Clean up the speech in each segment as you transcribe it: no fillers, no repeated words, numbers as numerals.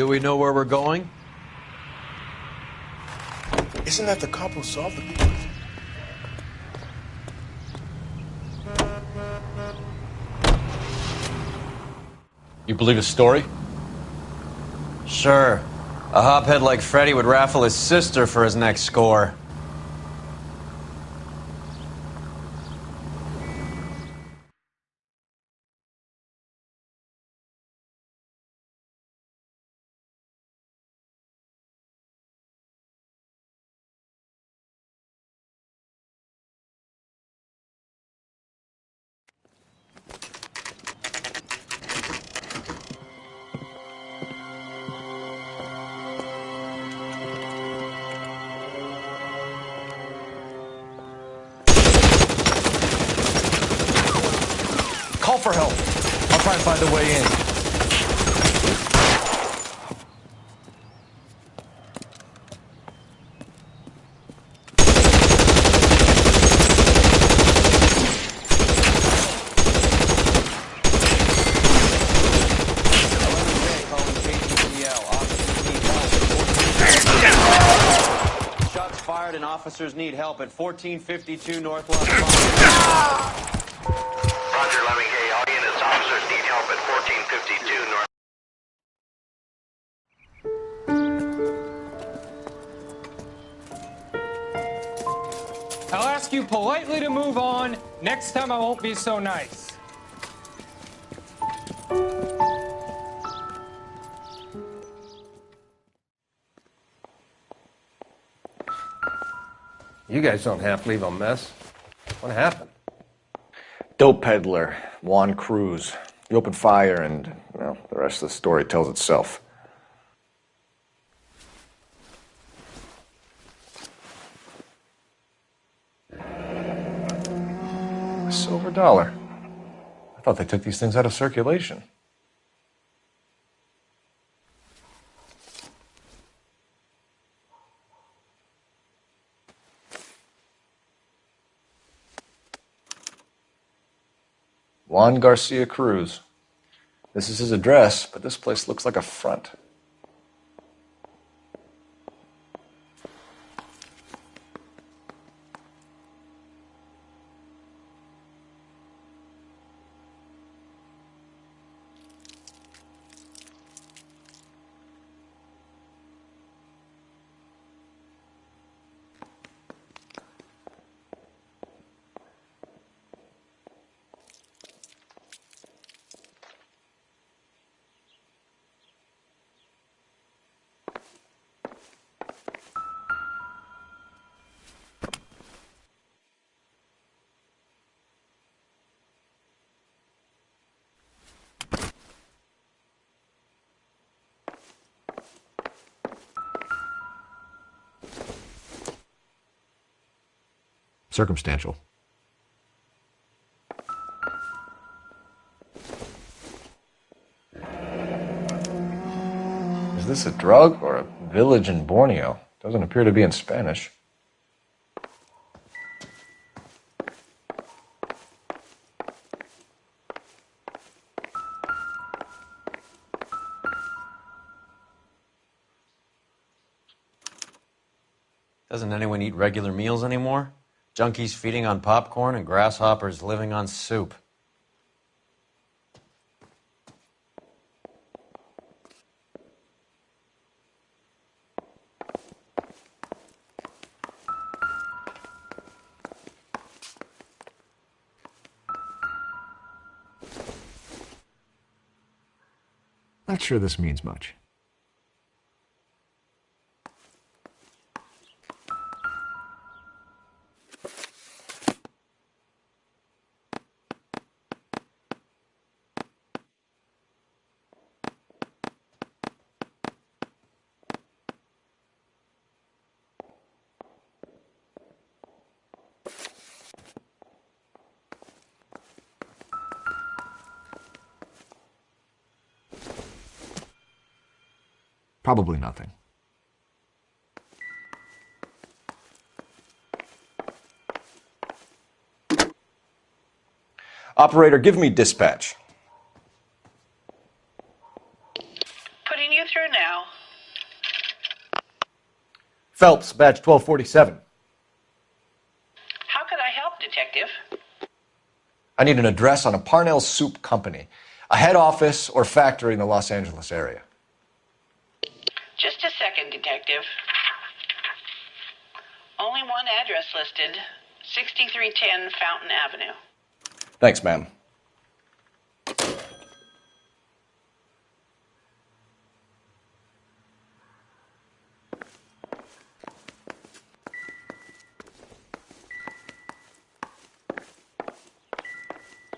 Do we know where we're going? Isn't that the cop who solved the case? You believe his story? Sure. A hophead like Freddy would raffle his sister for his next score. Call for help. I'll try and find a way in. Shots fired and officers need help at 1452 North Los Angeles. Roger, Lemming. Hey, all units, officers need help at 1452 North. I'll ask you politely to move on. Next time I won't be so nice. You guys don't have to leave a mess. What happened? Dope peddler, Juan Cruz. He opened fire and, well, the rest of the story tells itself. A silver dollar. I thought they took these things out of circulation. Juan Garcia Cruz. This is his address, but this place looks like a front. Circumstantial. Is this a drug or a village in Borneo? Doesn't appear to be in Spanish. Doesn't anyone eat regular meals anymore? Junkies feeding on popcorn and grasshoppers living on soup. Not sure this means much. Probably nothing. Operator, give me dispatch. Putting you through now. Phelps, badge 1247. How could I help, Detective? I need an address on a Parnell Soup Company, a head office or factory in the Los Angeles area. Just a second, Detective. Only one address listed, 6310 Fountain Avenue. Thanks, ma'am.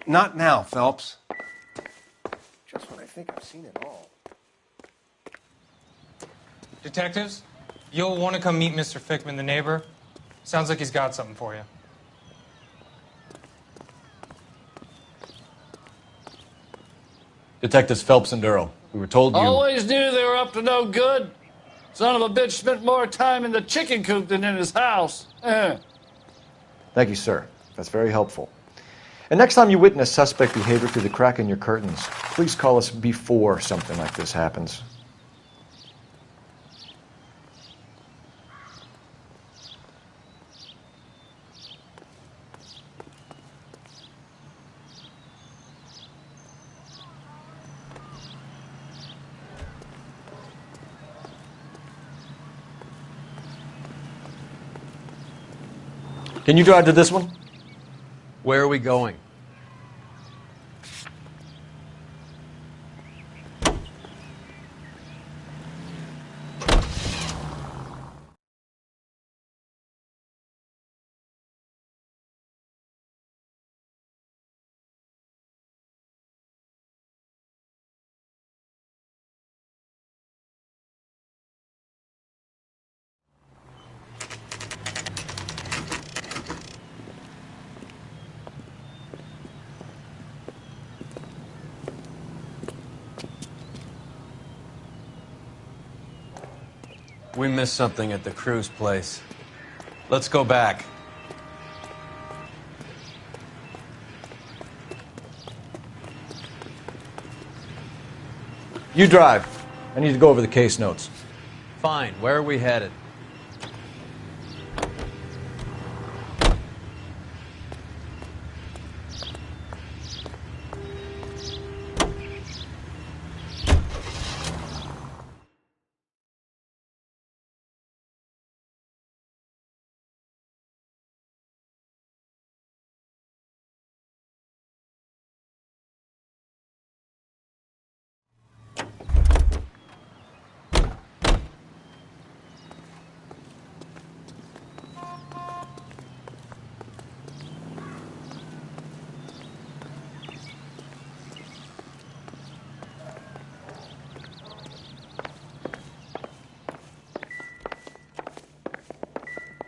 Not now, Phelps. Just when I think I've seen it all. Detectives, you'll want to come meet Mr. Fickman, the neighbor. Sounds like he's got something for you. Detectives Phelps and Durrell. We were told you... Always knew they were up to no good. Son of a bitch spent more time in the chicken coop than in his house. Thank you, sir. That's very helpful. And next time you witness suspect behavior through the crack in your curtains, please call us before something like this happens. Can you drive to this one? Where are we going? We missed something at the Cruz place. Let's go back. You drive. I need to go over the case notes. Fine. Where are we headed?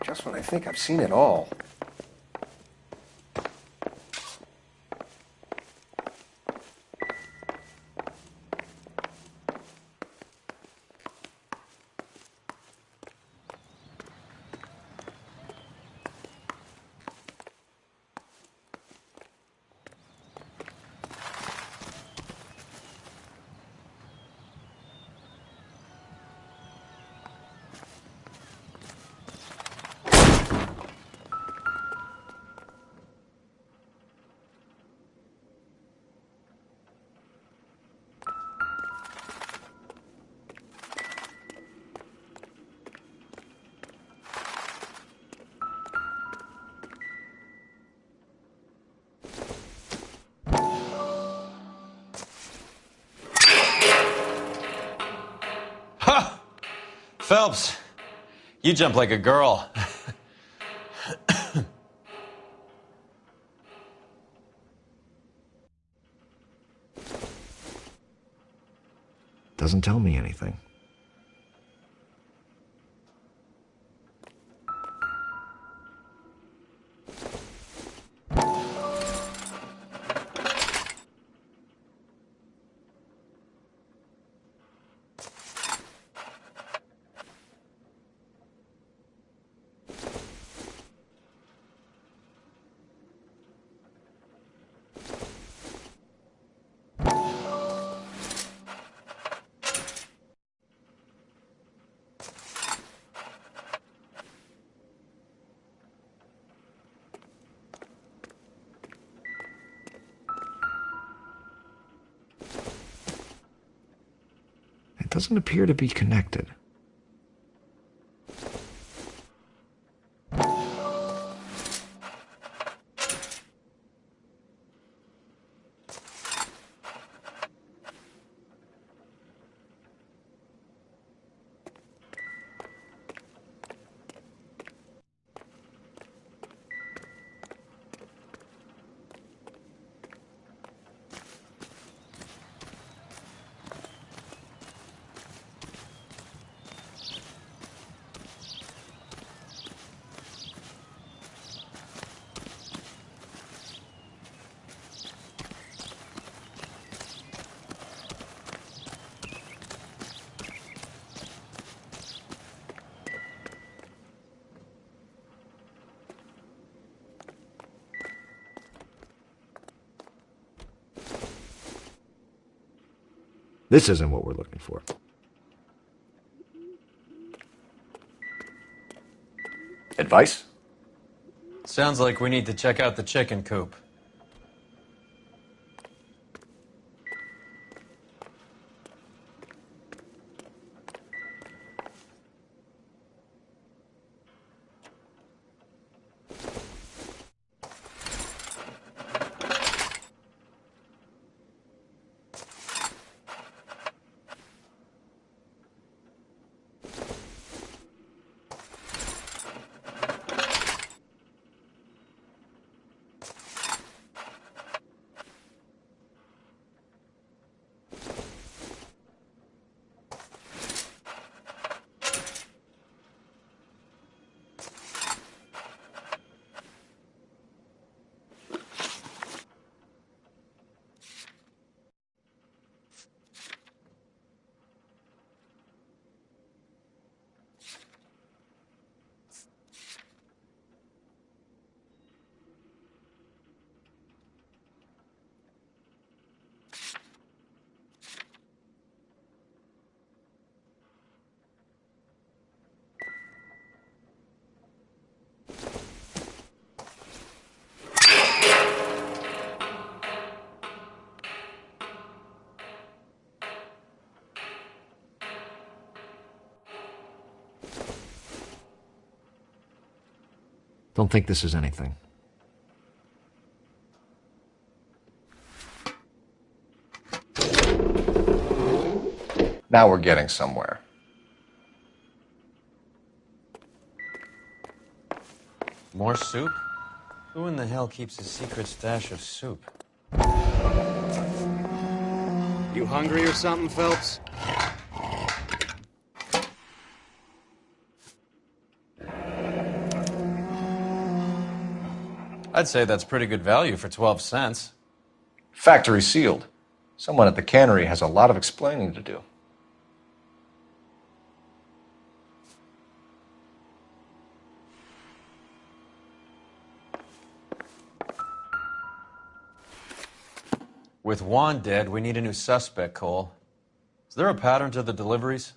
Just when I think I've seen it all. Phelps, you jump like a girl. Doesn't tell me anything. doesn't appear to be connected. This isn't what we're looking for. Advice? Sounds like we need to check out the chicken coop. Don't think this is anything. Now we're getting somewhere. More soup? Who in the hell keeps a secret stash of soup? You hungry or something, Phelps? I'd say that's pretty good value for 12 cents. Factory sealed. Someone at the cannery has a lot of explaining to do. With Juan dead, we need a new suspect, Cole. Is there a pattern to the deliveries?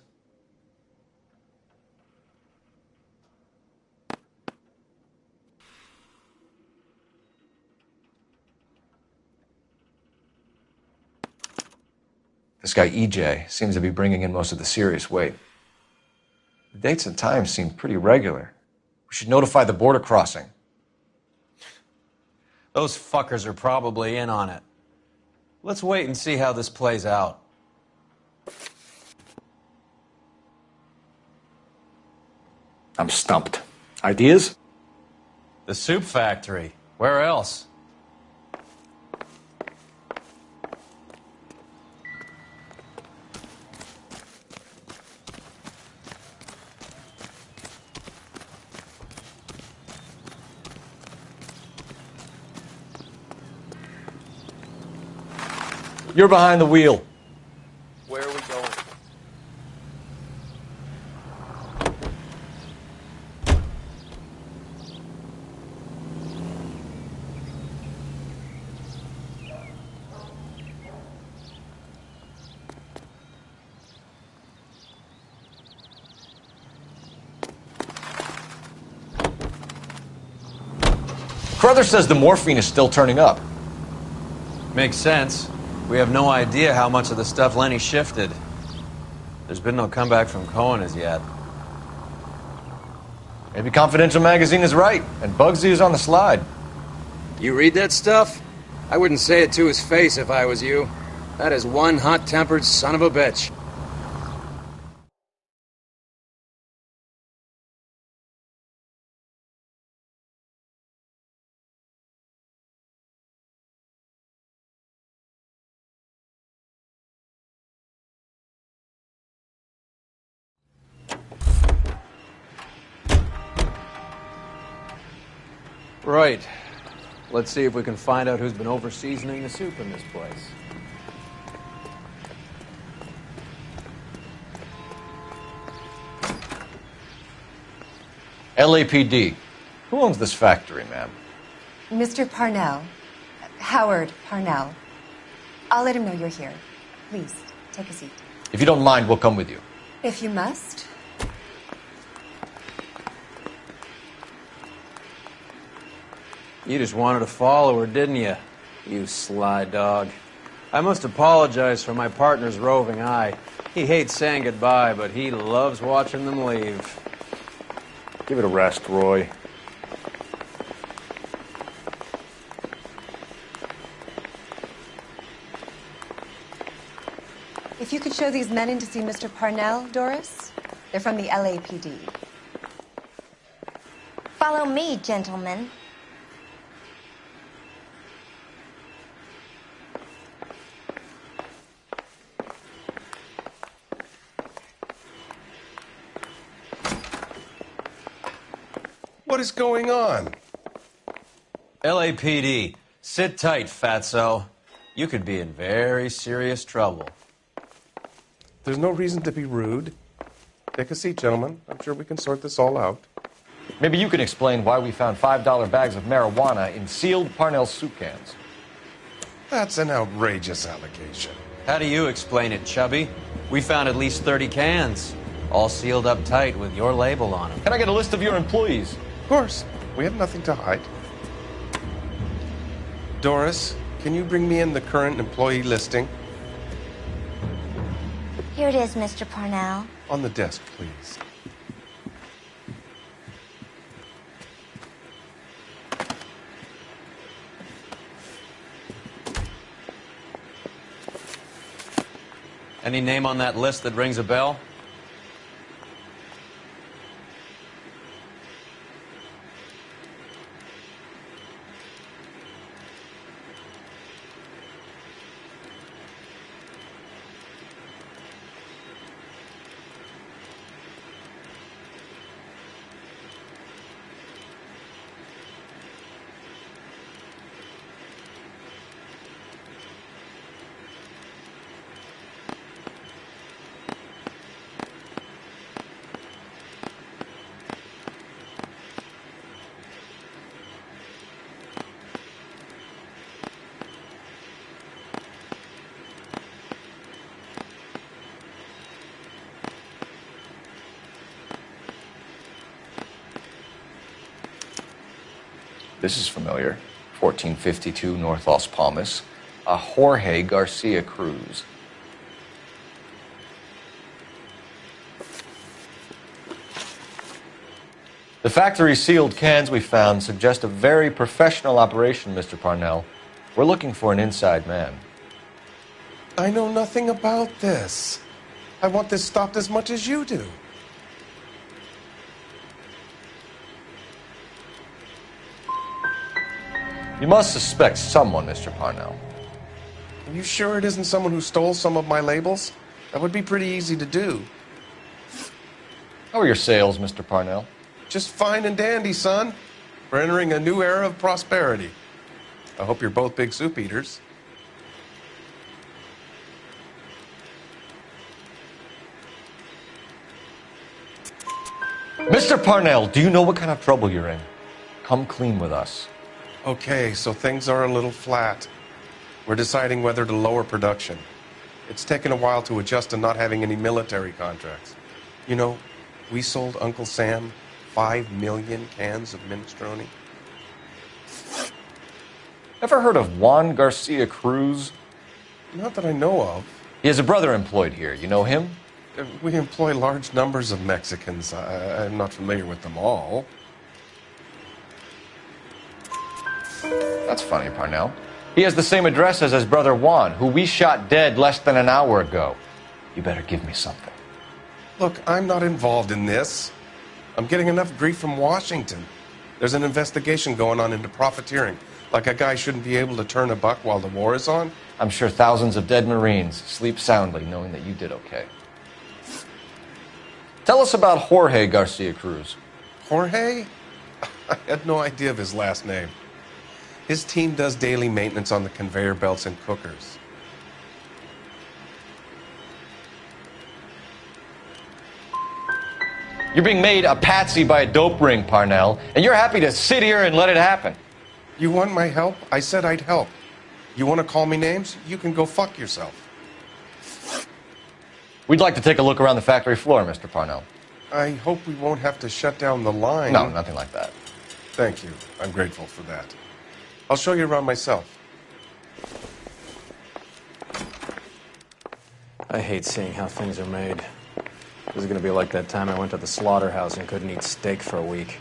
This guy EJ seems to be bringing in most of the serious weight. The dates and times seem pretty regular. We should notify the border crossing. Those fuckers are probably in on it. Let's wait and see how this plays out. I'm stumped. Ideas? The soup factory. Where else? You're behind the wheel. Where are we going? Carruthers says the morphine is still turning up. Makes sense. We have no idea how much of the stuff Lenny shifted. There's been no comeback from Cohen as yet. Maybe Confidential Magazine is right, and Bugsy is on the slide. You read that stuff? I wouldn't say it to his face if I was you. That is one hot-tempered son of a bitch. Right. Let's see if we can find out who's been over-seasoning the soup in this place. LAPD. Who owns this factory, ma'am? Mr. Parnell. Howard Parnell. I'll let him know you're here. Please, take a seat. If you don't mind, we'll come with you. If you must. You just wanted to follow her, didn't you? You sly dog. I must apologize for my partner's roving eye. He hates saying goodbye, but he loves watching them leave. Give it a rest, Roy. If you could show these men in to see Mr. Parnell, Doris. They're from the LAPD. Follow me, gentlemen. What is going on? LAPD, sit tight, fatso. You could be in very serious trouble. There's no reason to be rude. Take a seat, gentlemen. I'm sure we can sort this all out. Maybe you can explain why we found $5 bags of marijuana in sealed Parnell soup cans. That's an outrageous allegation. How do you explain it, Chubby? We found at least 30 cans, all sealed up tight with your label on them. Can I get a list of your employees? Of course. We have nothing to hide. Doris, can you bring me in the current employee listing? Here it is, Mr. Parnell. On the desk, please. Any name on that list that rings a bell? This is familiar. 1452 North Las Palmas. A Jorge Garcia Cruz. The factory sealed cans we found suggest a very professional operation, Mr. Parnell. We're looking for an inside man. I know nothing about this. I want this stopped as much as you do. You must suspect someone, Mr. Parnell. Are you sure it isn't someone who stole some of my labels? That would be pretty easy to do. How are your sales, Mr. Parnell? Just fine and dandy, son. We're entering a new era of prosperity. I hope you're both big soup eaters. Mr. Parnell, do you know what kind of trouble you're in? Come clean with us. Okay, so things are a little flat. We're deciding whether to lower production. It's taken a while to adjust to not having any military contracts. You know, we sold Uncle Sam 5 million cans of minestrone. Ever heard of Juan Garcia Cruz? Not that I know of. He has a brother employed here. You know him? We employ large numbers of Mexicans. I'm not familiar with them all. That's funny, Parnell. He has the same address as his brother Juan, who we shot dead less than an hour ago. You better give me something. Look, I'm not involved in this. I'm getting enough grief from Washington. There's an investigation going on into profiteering. Like a guy shouldn't be able to turn a buck while the war is on. I'm sure thousands of dead Marines sleep soundly knowing that you did okay. Tell us about Jorge Garcia Cruz. Jorge? I had no idea of his last name. His team does daily maintenance on the conveyor belts and cookers. You're being made a patsy by a dope ring, Parnell, and you're happy to sit here and let it happen. You want my help? I said I'd help. You want to call me names? You can go fuck yourself. We'd like to take a look around the factory floor, Mr. Parnell. I hope we won't have to shut down the line. No, nothing like that. Thank you. I'm grateful for that. I'll show you around myself. I hate seeing how things are made. This is going to be like that time I went to the slaughterhouse and couldn't eat steak for a week.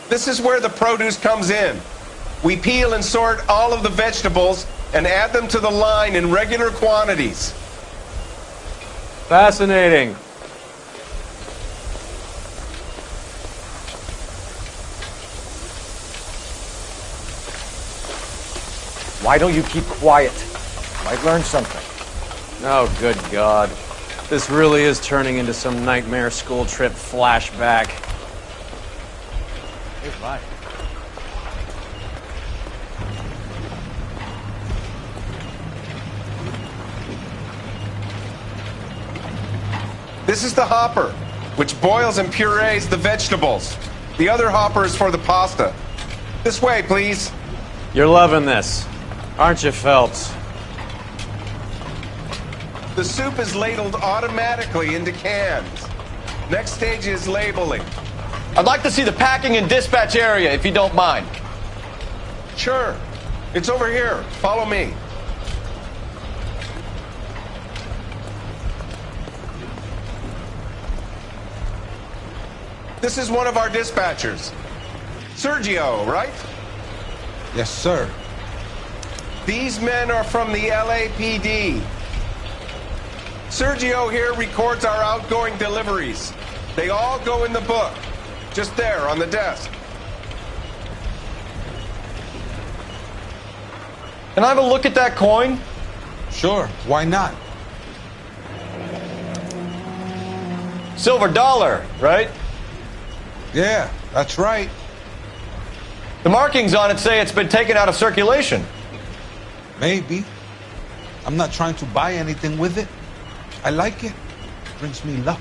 This is where the produce comes in. We peel and sort all of the vegetables and add them to the line in regular quantities. Fascinating. Why don't you keep quiet? Might learn something. Oh, good God. This really is turning into some nightmare school trip flashback. Hey, bye. This is the hopper, which boils and purees the vegetables. The other hopper is for the pasta. This way, please. You're loving this, aren't you, Phelps? The soup is ladled automatically into cans. Next stage is labeling. I'd like to see the packing and dispatch area, if you don't mind. Sure. It's over here. Follow me. This is one of our dispatchers. Sergio, right? Yes, sir. These men are from the LAPD. Sergio here records our outgoing deliveries. They all go in the book. Just there, on the desk. Can I have a look at that coin? Sure, why not? Silver dollar, right? Yeah, that's right. The markings on it say it's been taken out of circulation. Maybe. I'm not trying to buy anything with it. I like it. Brings me luck.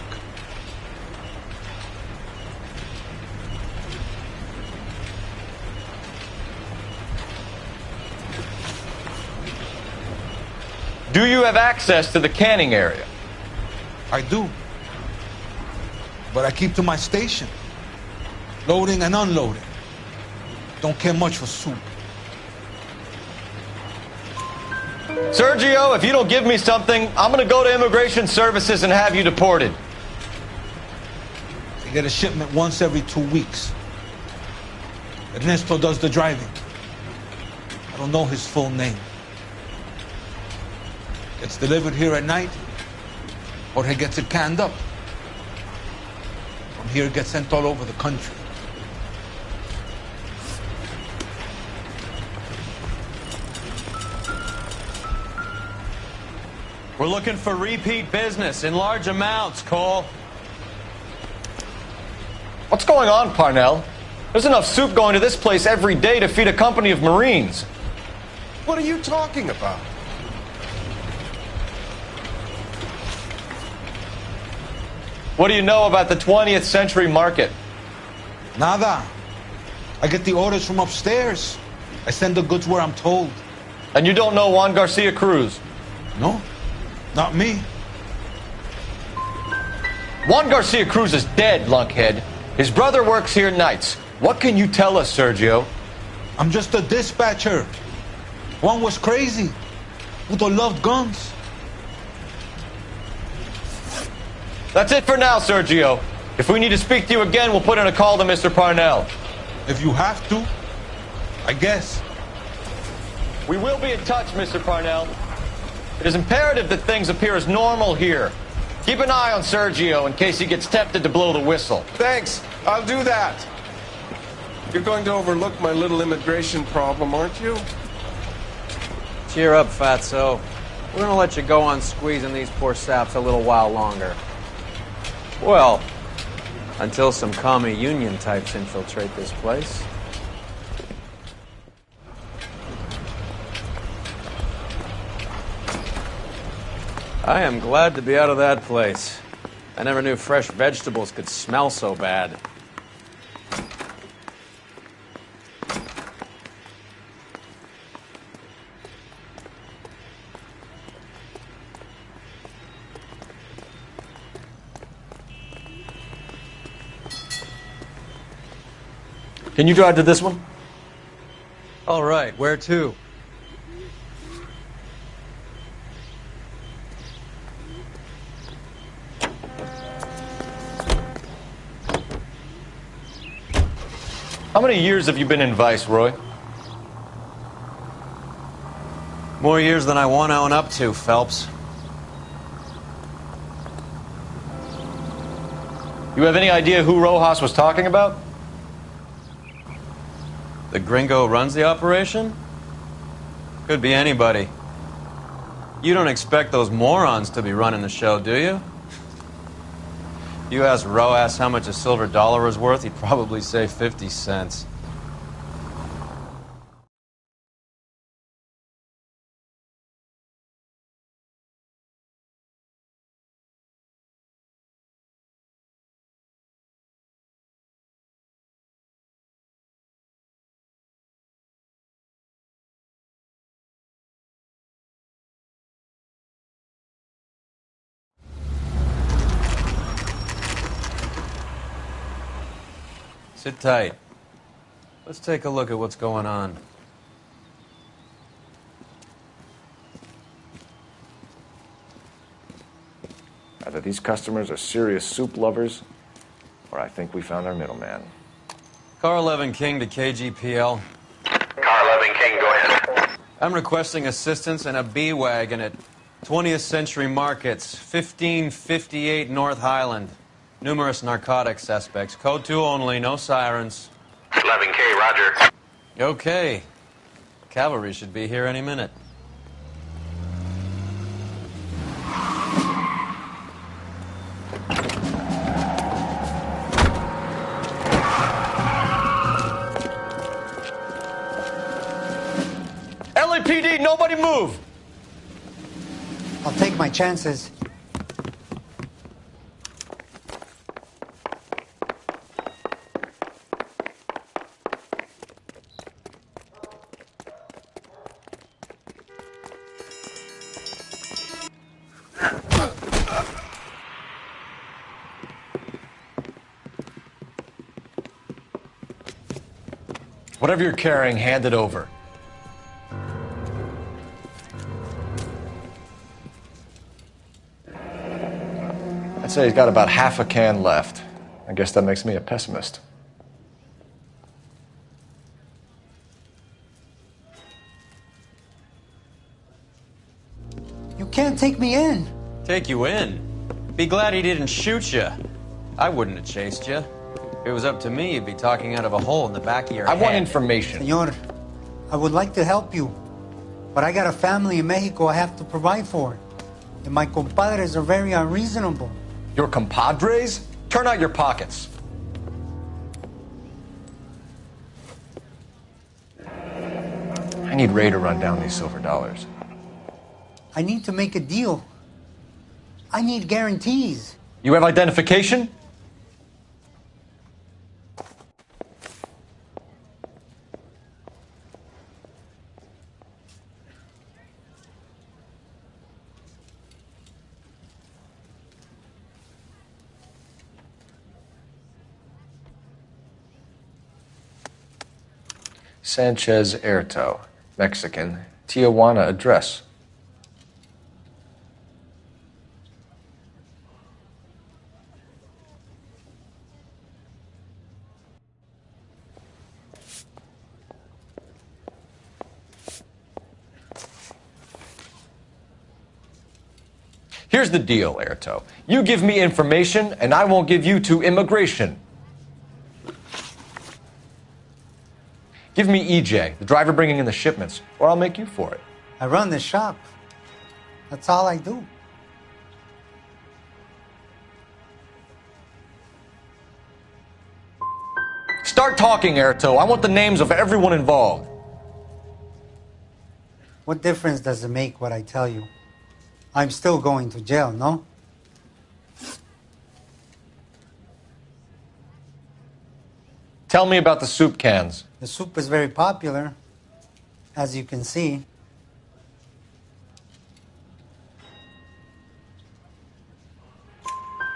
Do you have access to the canning area? I do. But I keep to my station. Loading and unloading. Don't care much for soup. Sergio, if you don't give me something, I'm going to go to Immigration Services and have you deported. I get a shipment once every 2 weeks. Ernesto does the driving. I don't know his full name. Gets delivered here at night, or he gets it canned up. From here, it gets sent all over the country. We're looking for repeat business in large amounts, Cole. What's going on, Parnell? There's enough soup going to this place every day to feed a company of Marines. What are you talking about? What do you know about the 20th century market? Nada. I get the orders from upstairs. I send the goods where I'm told. And you don't know Juan Garcia Cruz? No, not me. Juan Garcia Cruz is dead, lunkhead. His brother works here nights. What can you tell us, Sergio? I'm just a dispatcher. Juan was crazy. Udo loved guns. That's it for now, Sergio. If we need to speak to you again, we'll put in a call to Mr. Parnell. If you have to, I guess. We will be in touch, Mr. Parnell. It is imperative that things appear as normal here. Keep an eye on Sergio in case he gets tempted to blow the whistle. Thanks. I'll do that. You're going to overlook my little immigration problem, aren't you? Cheer up, fatso. We're gonna let you go on squeezing these poor saps a little while longer. Well, until some commie union types infiltrate this place. I am glad to be out of that place. I never knew fresh vegetables could smell so bad. Can you drive to this one? All right, where to? How many years have you been in Vice, Roy? More years than I want to own up to, Phelps. You have any idea who Rojas was talking about? The gringo runs the operation? Could be anybody. You don't expect those morons to be running the show, do you? You ask Rojas how much a silver dollar is worth, he'd probably say 50 cents. Sit tight. Let's take a look at what's going on. Either these customers are serious soup lovers, or I think we found our middleman. Car 11 King to KGPL. Car 11 King, go ahead. I'm requesting assistance in a B-Wagon at 20th Century Markets, 1558 North Highland. Numerous narcotic suspects. Code 2 only, no sirens. 11K, roger. Okay. Cavalry should be here any minute. LAPD, nobody move! I'll take my chances. Whatever you're carrying, hand it over. I'd say he's got about half a can left. I guess that makes me a pessimist. You can't take me in. Take you in? Be glad he didn't shoot you. I wouldn't have chased you. If it was up to me, you'd be talking out of a hole in the back of your head. I want information. Senor, I would like to help you, but I got a family in Mexico I have to provide for. And my compadres are very unreasonable. Your compadres? Turn out your pockets. I need Ray to run down these silver dollars. I need to make a deal. I need guarantees. You have identification? Sanchez Erto, Mexican, Tijuana address. Here's the deal, Erto. You give me information, and I won't give you to immigration. Give me EJ, the driver bringing in the shipments, or I'll make you for it. I run the shop. That's all I do. Start talking, Erto. I want the names of everyone involved. What difference does it make what I tell you? I'm still going to jail, no? Tell me about the soup cans. The soup is very popular, as you can see.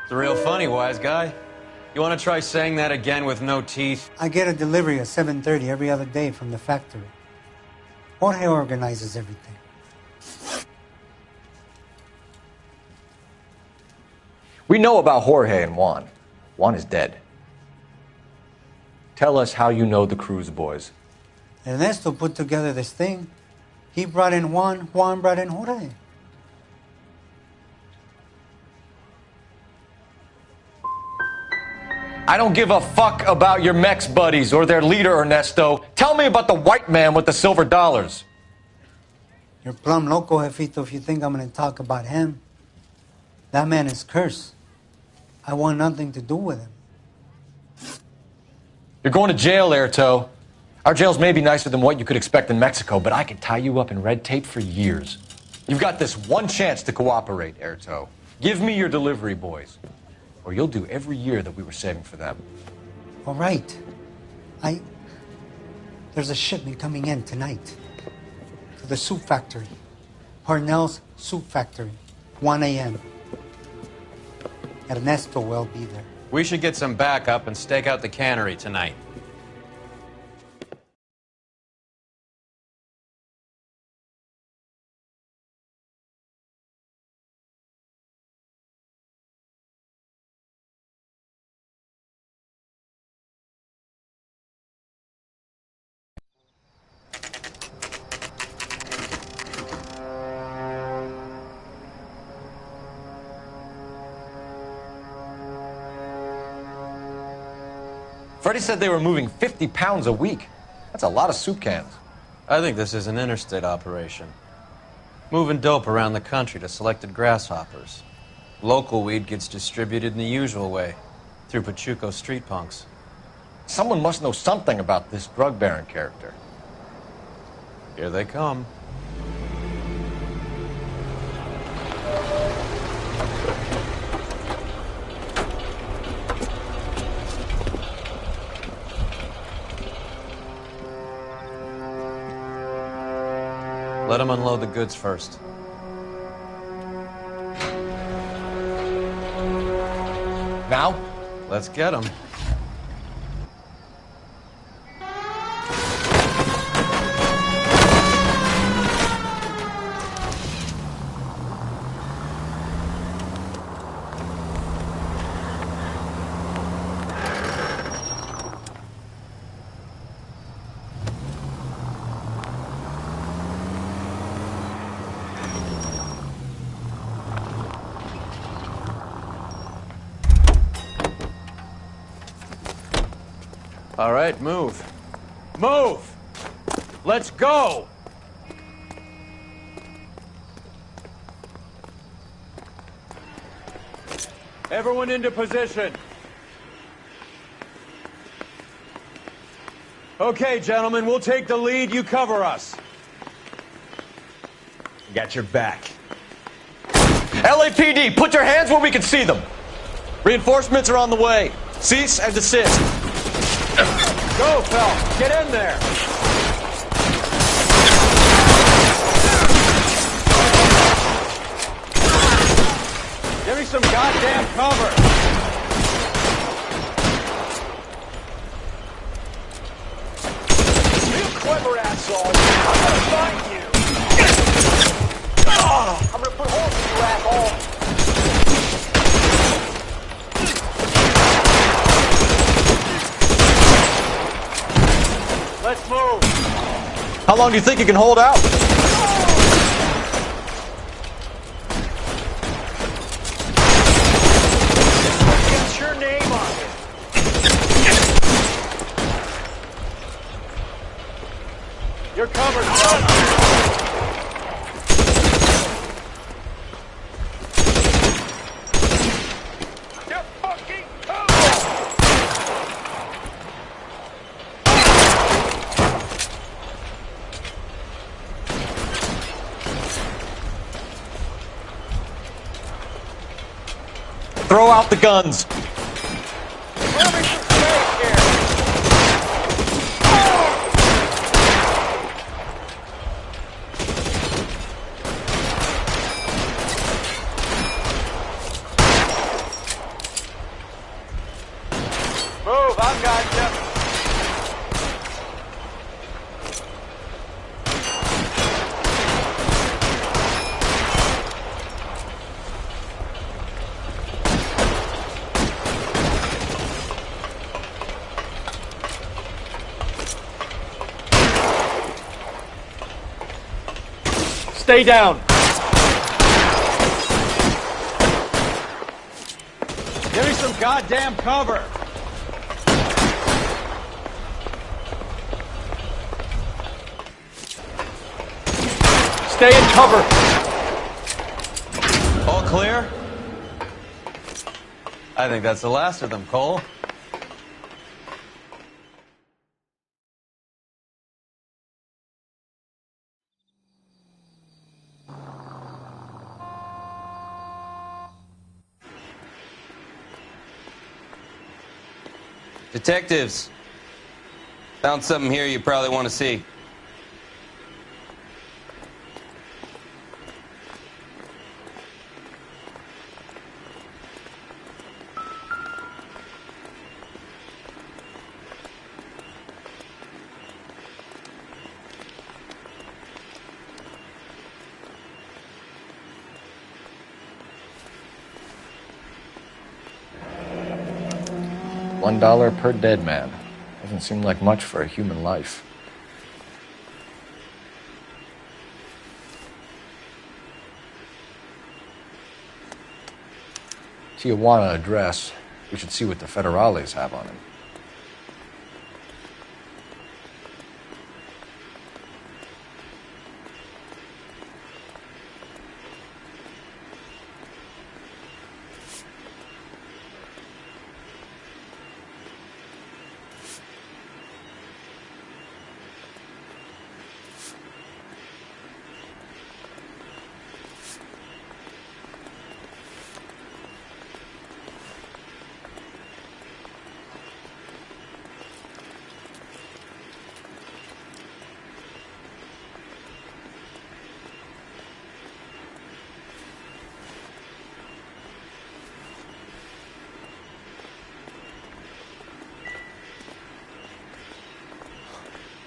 It's real funny, wise guy. You want to try saying that again with no teeth? I get a delivery at 7:30 every other day from the factory. Jorge organizes everything. We know about Jorge and Juan. Juan is dead. Tell us how you know the Cruz boys. Ernesto put together this thing. He brought in Juan, Juan brought in Jorge. I don't give a fuck about your Mex buddies or their leader, Ernesto. Tell me about the white man with the silver dollars. You're plumb loco, Jefito, if you think I'm going to talk about him. That man is cursed. I want nothing to do with him. You're going to jail, Erto. Our jails may be nicer than what you could expect in Mexico, but I can tie you up in red tape for years. You've got this one chance to cooperate, Erto. Give me your delivery boys, or you'll do every year that we were saving for them. All right. There's a shipment coming in tonight to the soup factory. Parnell's Soup Factory, 1 a.m. Ernesto will be there. We should get some backup and stake out the cannery tonight. Freddie said they were moving 50 pounds a week. That's a lot of soup cans. I think this is an interstate operation. Moving dope around the country to selected grasshoppers. Local weed gets distributed in the usual way, through Pachuco street punks. Someone must know something about this drug baron character. Here they come. Let them unload the goods first. Now? Let's get them. All right, move. Move! Let's go! Everyone into position. Okay, gentlemen, we'll take the lead. You cover us. Got your back. LAPD, put your hands where we can see them. Reinforcements are on the way. Cease and desist. Go, Phelps. Get in there. Give me some goddamn cover. Clever asshole. I'm gonna find you. I'm gonna put holes in you, asshole. Let's move. How long do you think you can hold out? Get your name on it. You're covered, son. You're fucking Throw out the guns. Move, I've got you. Stay down. Give me some goddamn cover. Stay in cover. All clear? I think that's the last of them, Cole. Detectives, found something here you probably want to see. $1 per dead man. Doesn't seem like much for a human life. Tijuana address. We should see what the federales have on him.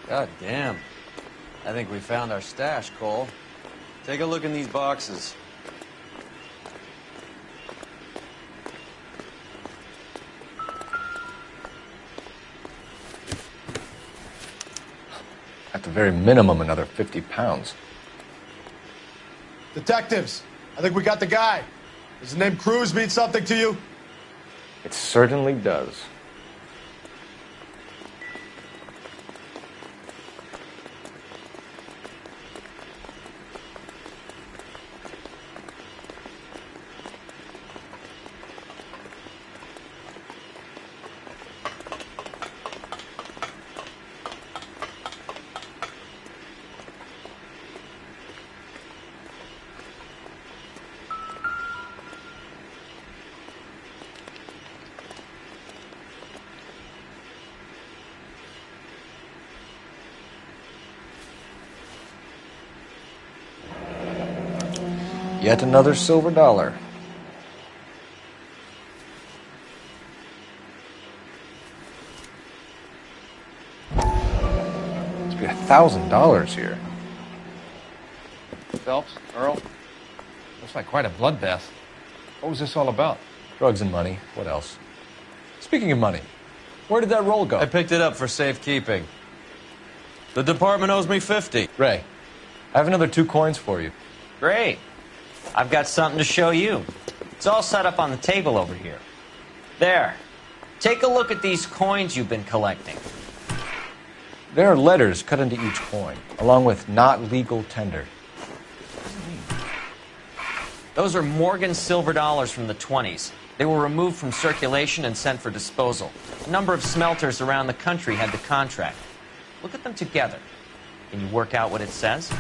God damn. I think we found our stash, Cole. Take a look in these boxes. At the very minimum, another 50 pounds. Detectives, I think we got the guy. Does the name Cruz mean something to you? It certainly does. Yet another silver dollar. Must be $1,000 here. Phelps, Earl, looks like quite a bloodbath. What was this all about? Drugs and money. What else? Speaking of money, where did that roll go? I picked it up for safekeeping. The department owes me 50. Ray, I have another 2 coins for you. Great. I've got something to show you. It's all set up on the table over here. There. Take a look at these coins you've been collecting. There are letters cut into each coin, along with not legal tender. Those are Morgan silver dollars from the 20s. They were removed from circulation and sent for disposal. A number of smelters around the country had the contract. Look at them together. Can you work out what it says?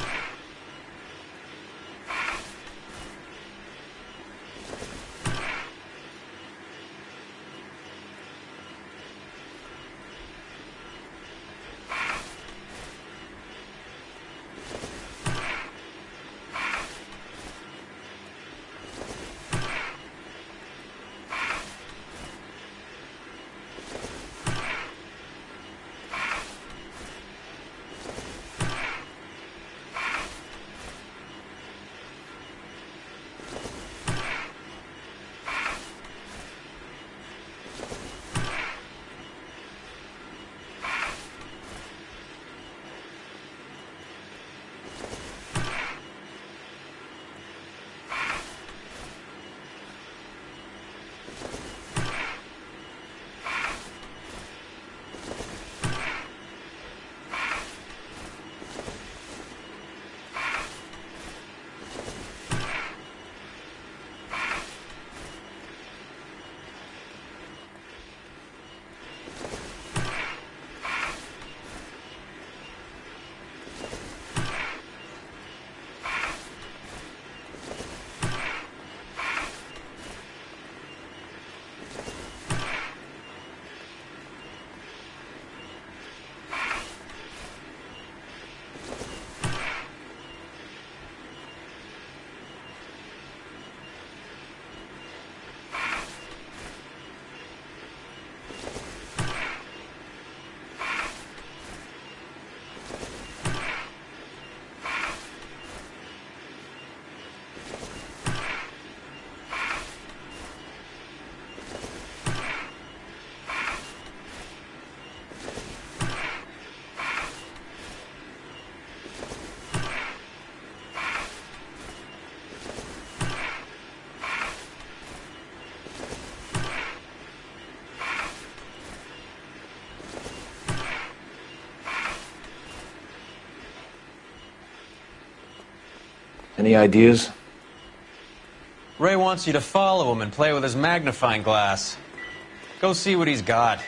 Any ideas? Ray wants you to follow him and play with his magnifying glass. Go see what he's got.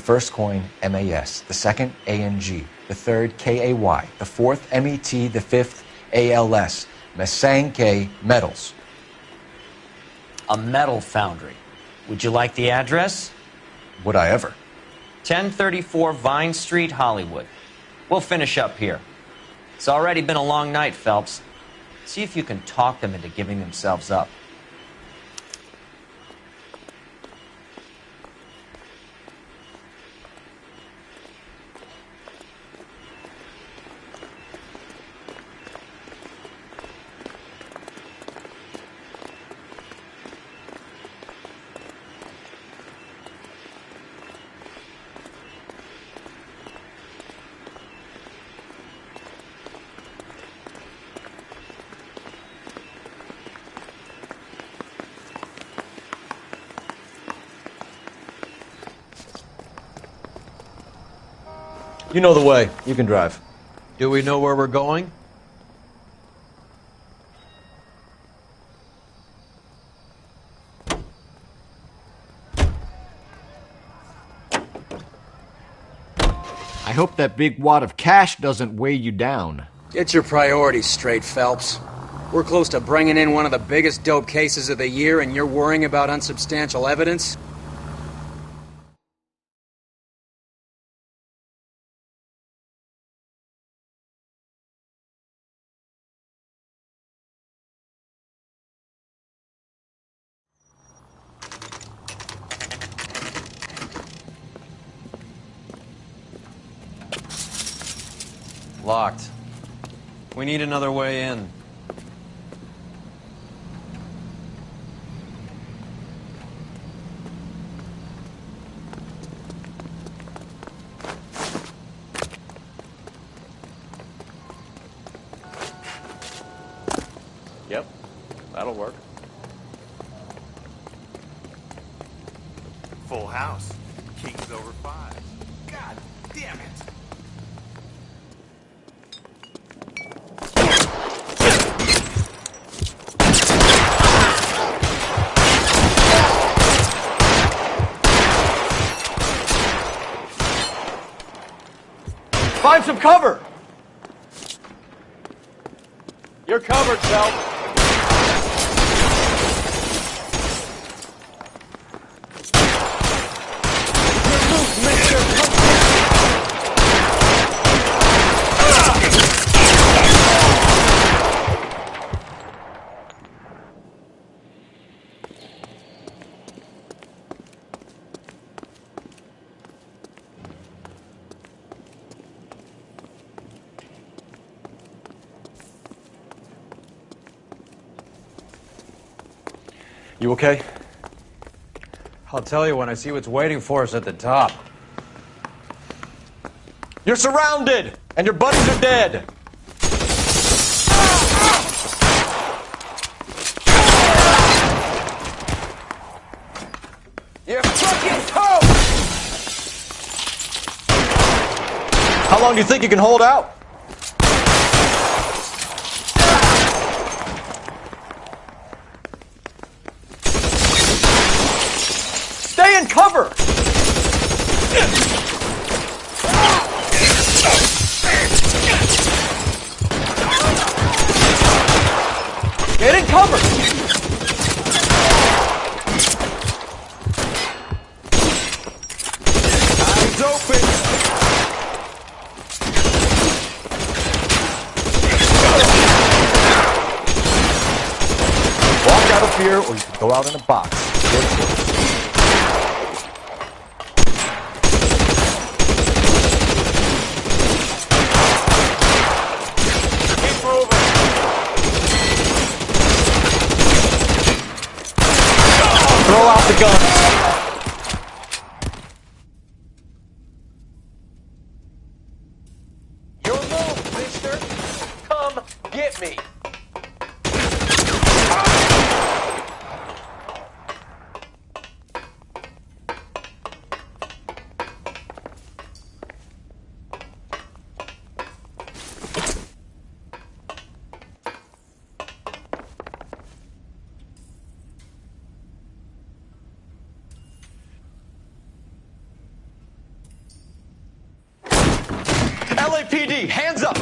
first coin, MAS. The second, ANG. The third, KAY. The fourth, MET. The fifth, ALS. Masanke Metals. A metal foundry. Would you like the address? Would I ever? 1034 Vine Street, Hollywood. We'll finish up here. It's already been a long night, Phelps. See if you can talk them into giving themselves up. You know the way. You can drive. Do we know where we're going? I hope that big wad of cash doesn't weigh you down. Get your priorities straight, Phelps. We're close to bringing in one of the biggest dope cases of the year, and you're worrying about unsubstantial evidence? Locked. We need another way in. Yep, that'll work. Full house. King's over 5. God damn it. Find some cover! You're covered, Phelps. You okay? I'll tell you when I see what's waiting for us at the top. You're surrounded, and your buddies are dead. You're fucking toast! How long do you think you can hold out? Stay in cover! Get in cover! Eyes open! Walk out of here, or you can go out in a box. Keep moving! Throw out the gun. Your move, mister! Come get me! LAPD, hands up!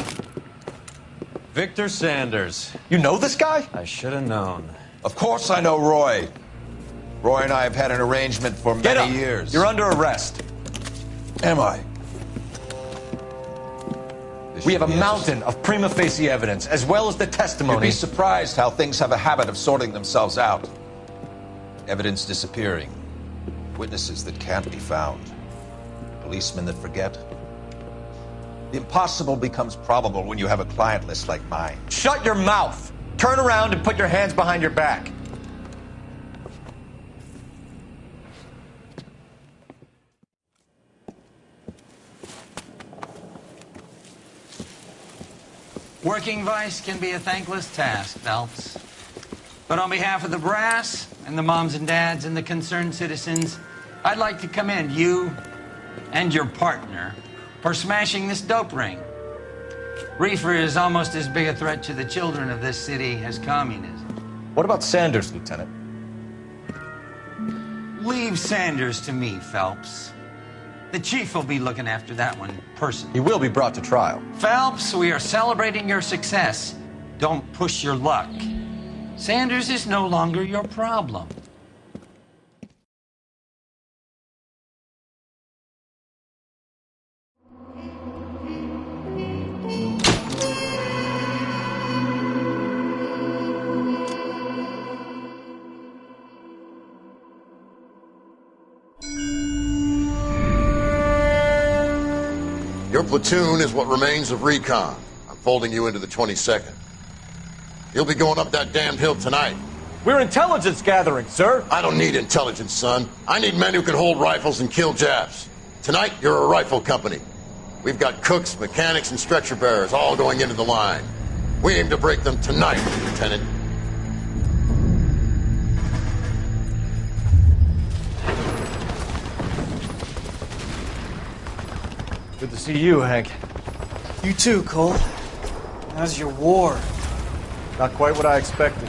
Victor Sanders. You know this guy? I should have known. Of course I know Roy. Roy and I have had an arrangement for many years. You're under arrest. Am I? We have a mountain of prima facie evidence, as well as the testimony. You'd be surprised how things have a habit of sorting themselves out. Evidence disappearing. Witnesses that can't be found. Policemen that forget. The impossible becomes probable when you have a client list like mine. Shut your mouth! Turn around and put your hands behind your back. Working vice can be a thankless task, Phelps. But on behalf of the brass and the moms and dads and the concerned citizens, I'd like to commend you and your partner for smashing this dope ring. Reefer is almost as big a threat to the children of this city as communism. What about Sanders, Lieutenant? Leave Sanders to me, Phelps. The chief will be looking after that one personally. He will be brought to trial. Phelps, we are celebrating your success. Don't push your luck. Sanders is no longer your problem. Your platoon is what remains of recon. I'm folding you into the 22nd. You'll be going up that damned hill tonight. We're intelligence gathering, sir. I don't need intelligence, son. I need men who can hold rifles and kill Japs. Tonight, you're a rifle company. We've got cooks, mechanics, and stretcher bearers all going into the line. We aim to break them tonight, Lieutenant. Good to see you, Hank. You too, Cole. How's your war? Not quite what I expected.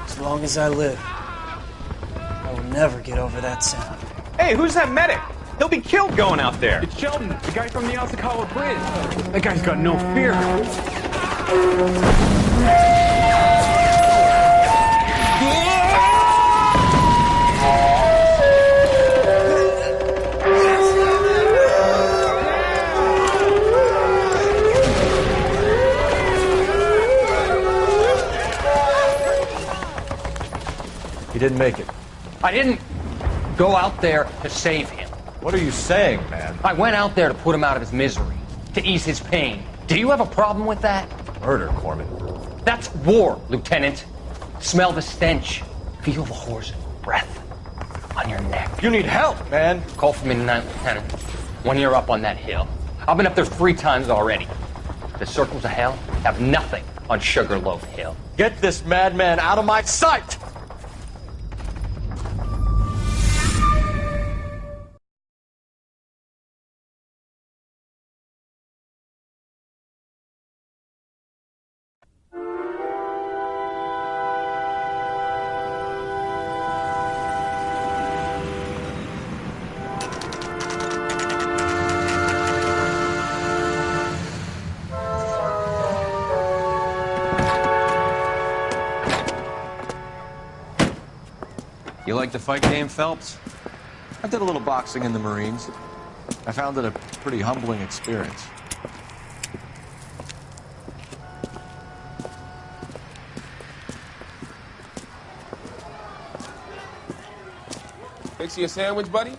As long as I live, I will never get over that sound. Hey, who's that medic? He'll be killed going out there. It's Sheldon, the guy from the Osakawa Bridge. That guy's got no fear. He didn't make it. I didn't go out there to save him. What are you saying, man? I went out there to put him out of his misery, to ease his pain. Do you have a problem with that? Murder, Corman. That's war, Lieutenant. Smell the stench. Feel the horse's breath on your neck. You need help, man. Call for me tonight, Lieutenant. When you're up on that hill. I've been up there 3 times already. The circles of hell have nothing on Sugarloaf Hill. Get this madman out of my sight! You like the fight game, Phelps? I did a little boxing in the Marines. I found it a pretty humbling experience. Fix you a sandwich, buddy?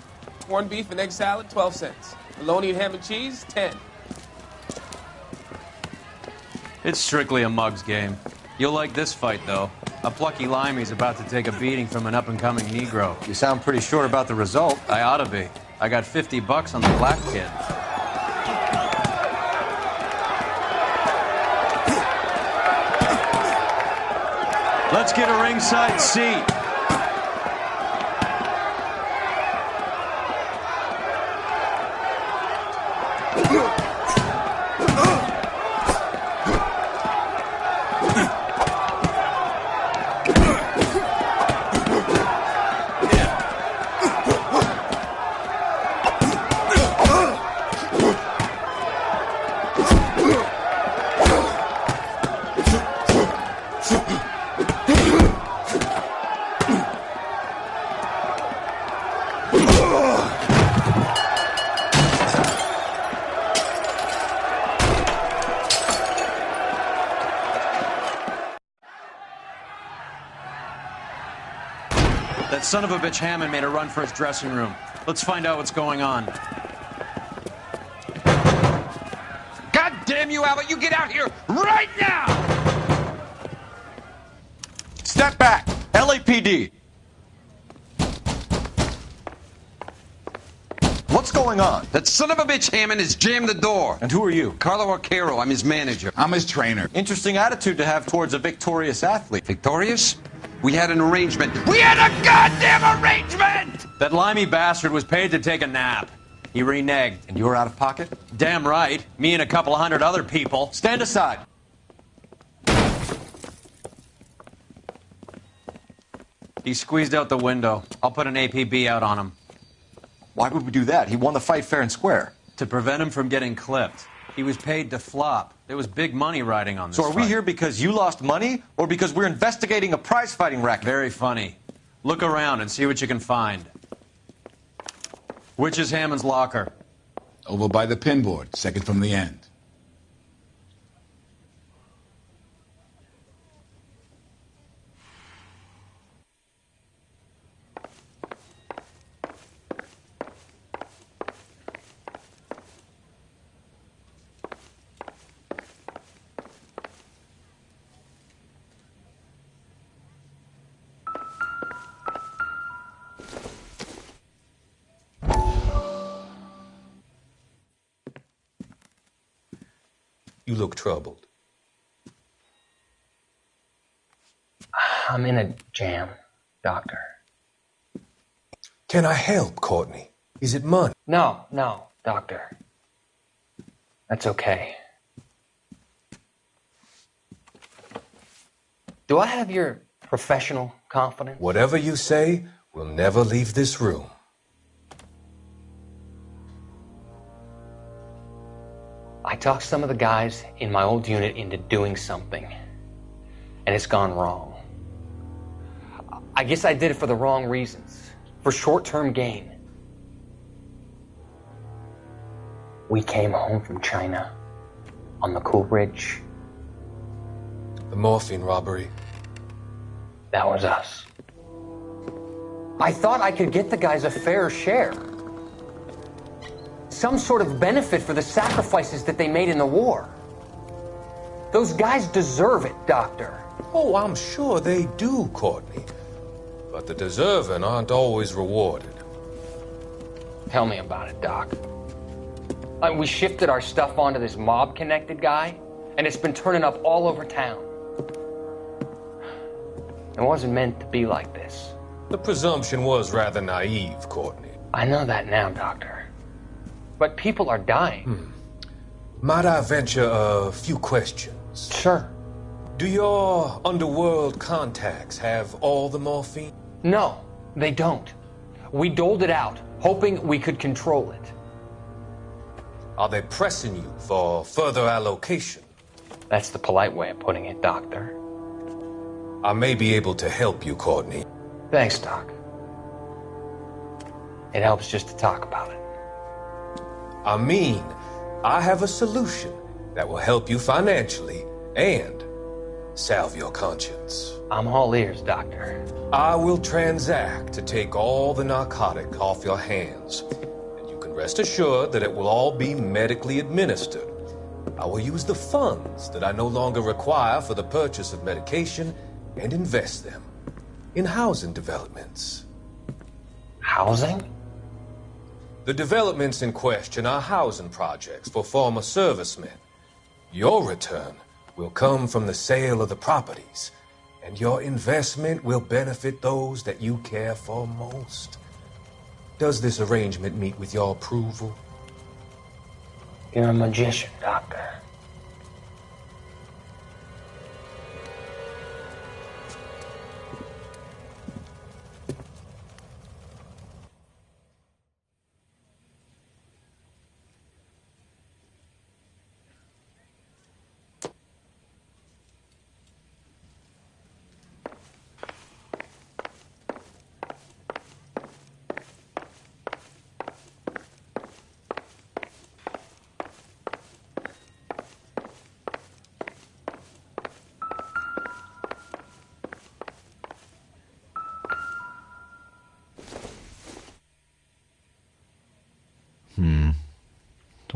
Corned beef and egg salad, 12 cents. Bologna and ham and cheese, 10. It's strictly a mug's game. You'll like this fight, though. A plucky limey's about to take a beating from an up-and-coming Negro. You sound pretty sure about the result. I ought to be. I got $50 on the black kid. Let's get a ringside seat. That son of a bitch Hammond made a run for his dressing room. Let's find out what's going on. God damn you, Albert! You get out here right now! Step back! LAPD! What's going on? That son of a bitch Hammond has jammed the door. And who are you? Carlo Arcaro. I'm his manager. I'm his trainer. Interesting attitude to have towards a victorious athlete. Victorious? We had an arrangement. We had a goddamn arrangement! That limey bastard was paid to take a nap. He reneged. And you were out of pocket? Damn right. Me and a couple hundred other people. Stand aside. He squeezed out the window. I'll put an APB out on him. Why would we do that? He won the fight fair and square. To prevent him from getting clipped. He was paid to flop. There was big money riding on this So are we fight. here because you lost money or because we're investigating a prize-fighting racket? Very funny. Look around and see what you can find. Which is Hammond's locker? Over by the pinboard, second from the end. You look troubled. I'm in a jam, Doctor. Can I help, Courtney? Is it money? No, Doctor. That's okay. Do I have your professional confidence? Whatever you say, we'll never leave this room. I talked some of the guys in my old unit into doing something, and it's gone wrong. I guess I did it for the wrong reasons, for short-term gain. We came home from China on the Cool Ridge. The morphine robbery. That was us. I thought I could get the guys a fair share. Some sort of benefit for the sacrifices that they made in the war. Those guys deserve it, Doctor. Oh, I'm sure they do, Courtney. But the deserving aren't always rewarded. Tell me about it, Doc. We shifted our stuff onto this mob-connected guy, and it's been turning up all over town. It wasn't meant to be like this. The presumption was rather naive, Courtney. I know that now, Doctor. But people are dying. Might I venture a few questions? Sure. Do your underworld contacts have all the morphine? No, they don't. We doled it out, hoping we could control it. Are they pressing you for further allocation? That's the polite way of putting it, Doctor. I may be able to help you, Courtney. Thanks, Doc. It helps just to talk about it. I mean, I have a solution that will help you financially and salve your conscience. I'm all ears, Doctor. I will transact to take all the narcotic off your hands, and you can rest assured that it will all be medically administered. I will use the funds that I no longer require for the purchase of medication and invest them in housing developments. Housing? The developments in question are housing projects for former servicemen. Your return will come from the sale of the properties, and your investment will benefit those that you care for most. Does this arrangement meet with your approval? You're a magician, Doctor.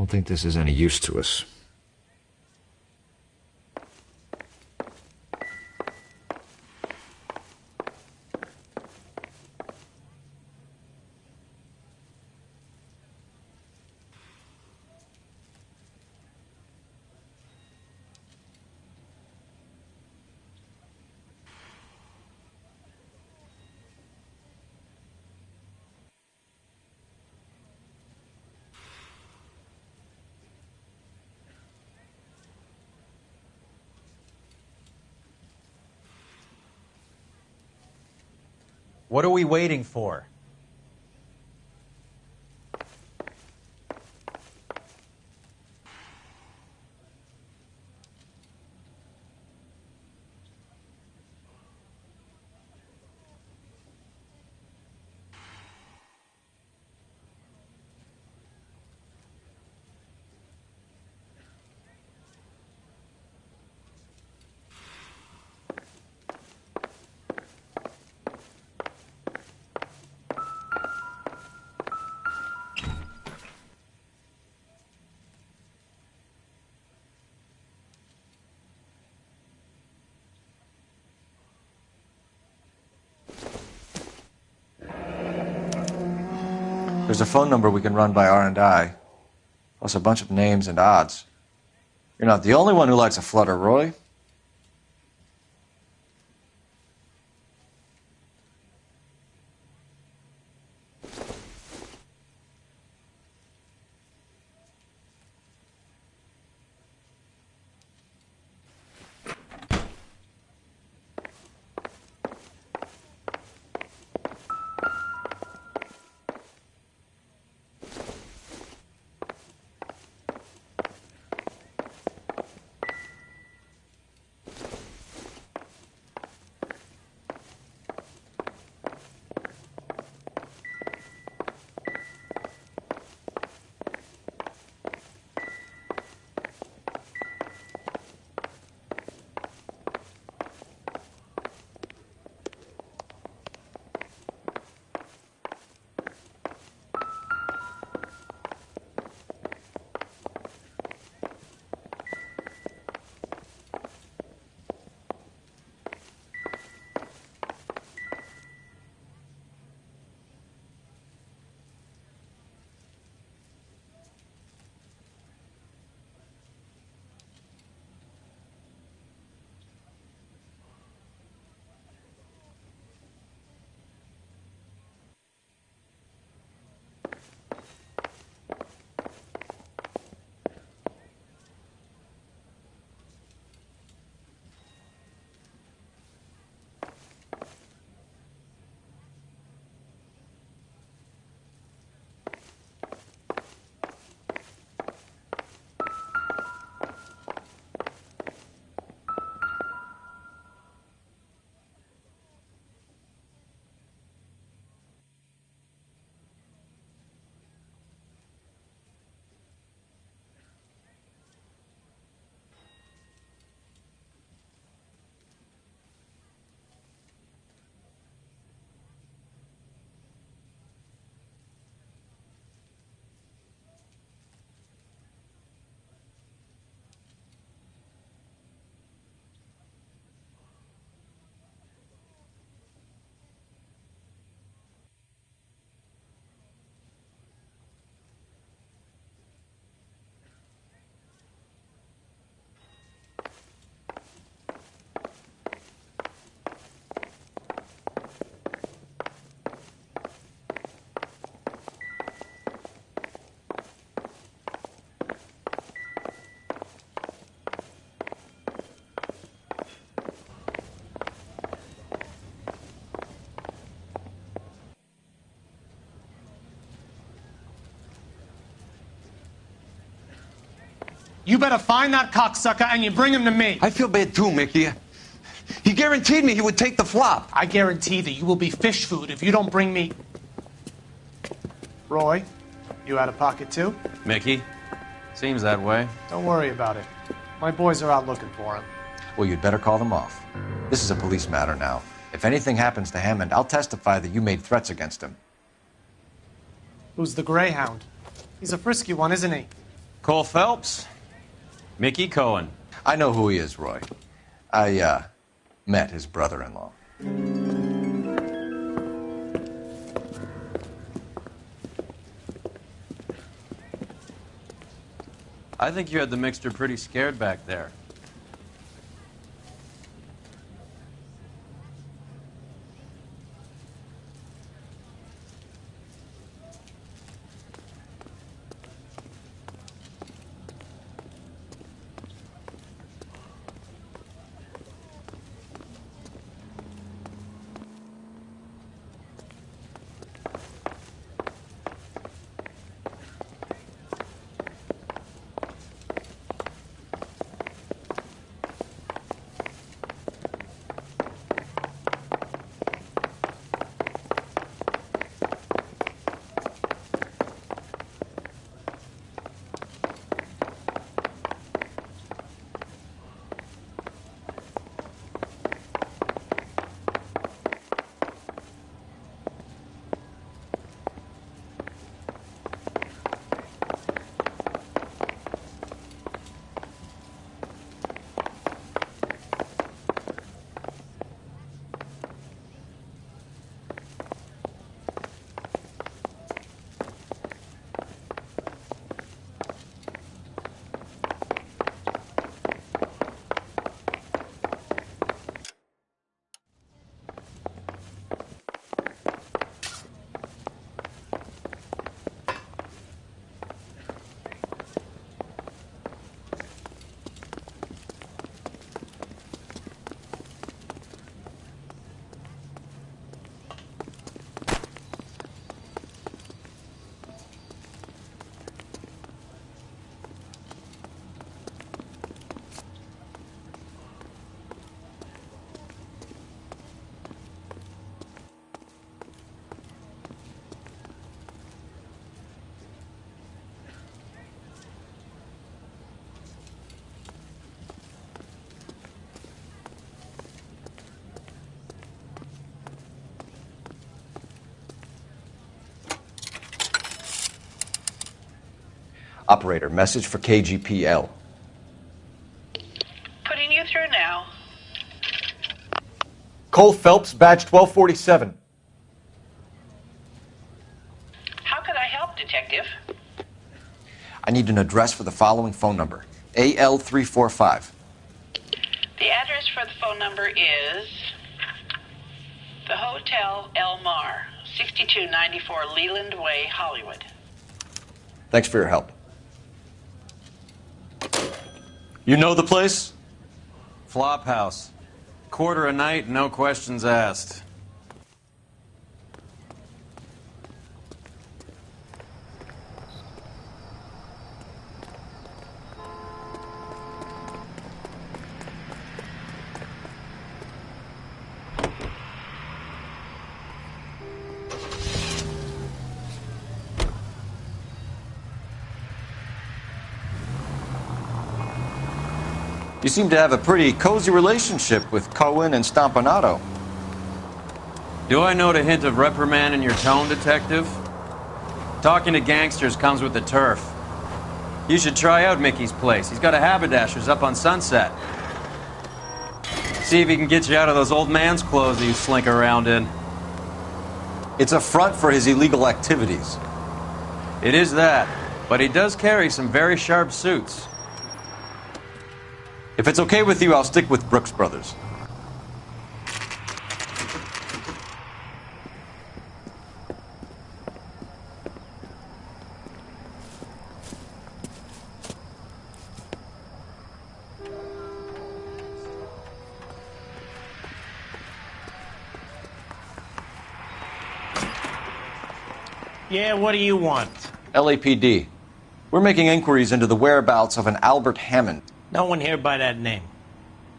don't think this is any use to us. What are we waiting for? There's a phone number we can run by R&I, plus a bunch of names and odds. You're not the only one who likes a flutter, Roy. You better find that cocksucker and you bring him to me. I feel bad too, Mickey. He guaranteed me he would take the flop. I guarantee that you will be fish food if you don't bring me... Roy, you out of pocket too? Mickey? Seems that way. Don't worry about it. My boys are out looking for him. Well, you'd better call them off. This is a police matter now. If anything happens to Hammond, I'll testify that you made threats against him. Who's the Greyhound? He's a frisky one, isn't he? Cole Phelps? Mickey Cohen. I know who he is, Roy. I met his brother-in-law. I think you had the mixture pretty scared back there. Operator, message for KGPL. Putting you through now. Cole Phelps, badge 1247. How could I help, Detective? I need an address for the following phone number. AL345. The address for the phone number is the Hotel El Mar, 6294 Leland Way, Hollywood. Thanks for your help. You know the place? Flophouse. Quarter a night, no questions asked. You seem to have a pretty cozy relationship with Cohen and Stompanato. Do I note a hint of reprimand in your tone, Detective? Talking to gangsters comes with the turf. You should try out Mickey's place. He's got a haberdasher's up on Sunset. See if he can get you out of those old man's clothes that you slink around in. It's a front for his illegal activities. It is that, but he does carry some very sharp suits. If it's okay with you, I'll stick with Brooks Brothers. Yeah, what do you want? LAPD. We're making inquiries into the whereabouts of an Albert Hammond. No one here by that name.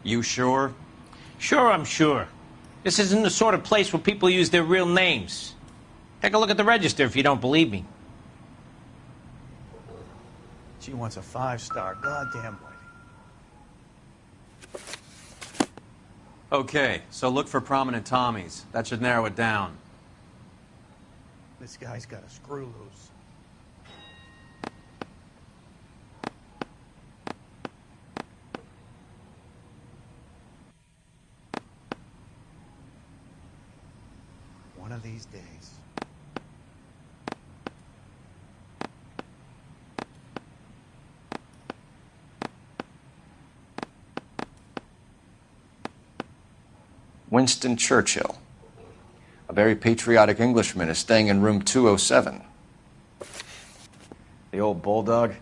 You sure? Sure, I'm sure. This isn't the sort of place where people use their real names. Take a look at the register if you don't believe me. She wants a 5-star goddamn wedding. Okay, so look for prominent Tommies. That should narrow it down. This guy's got a screw loose. these days. Winston Churchill. A very patriotic Englishman is staying in room 207. The old bulldog.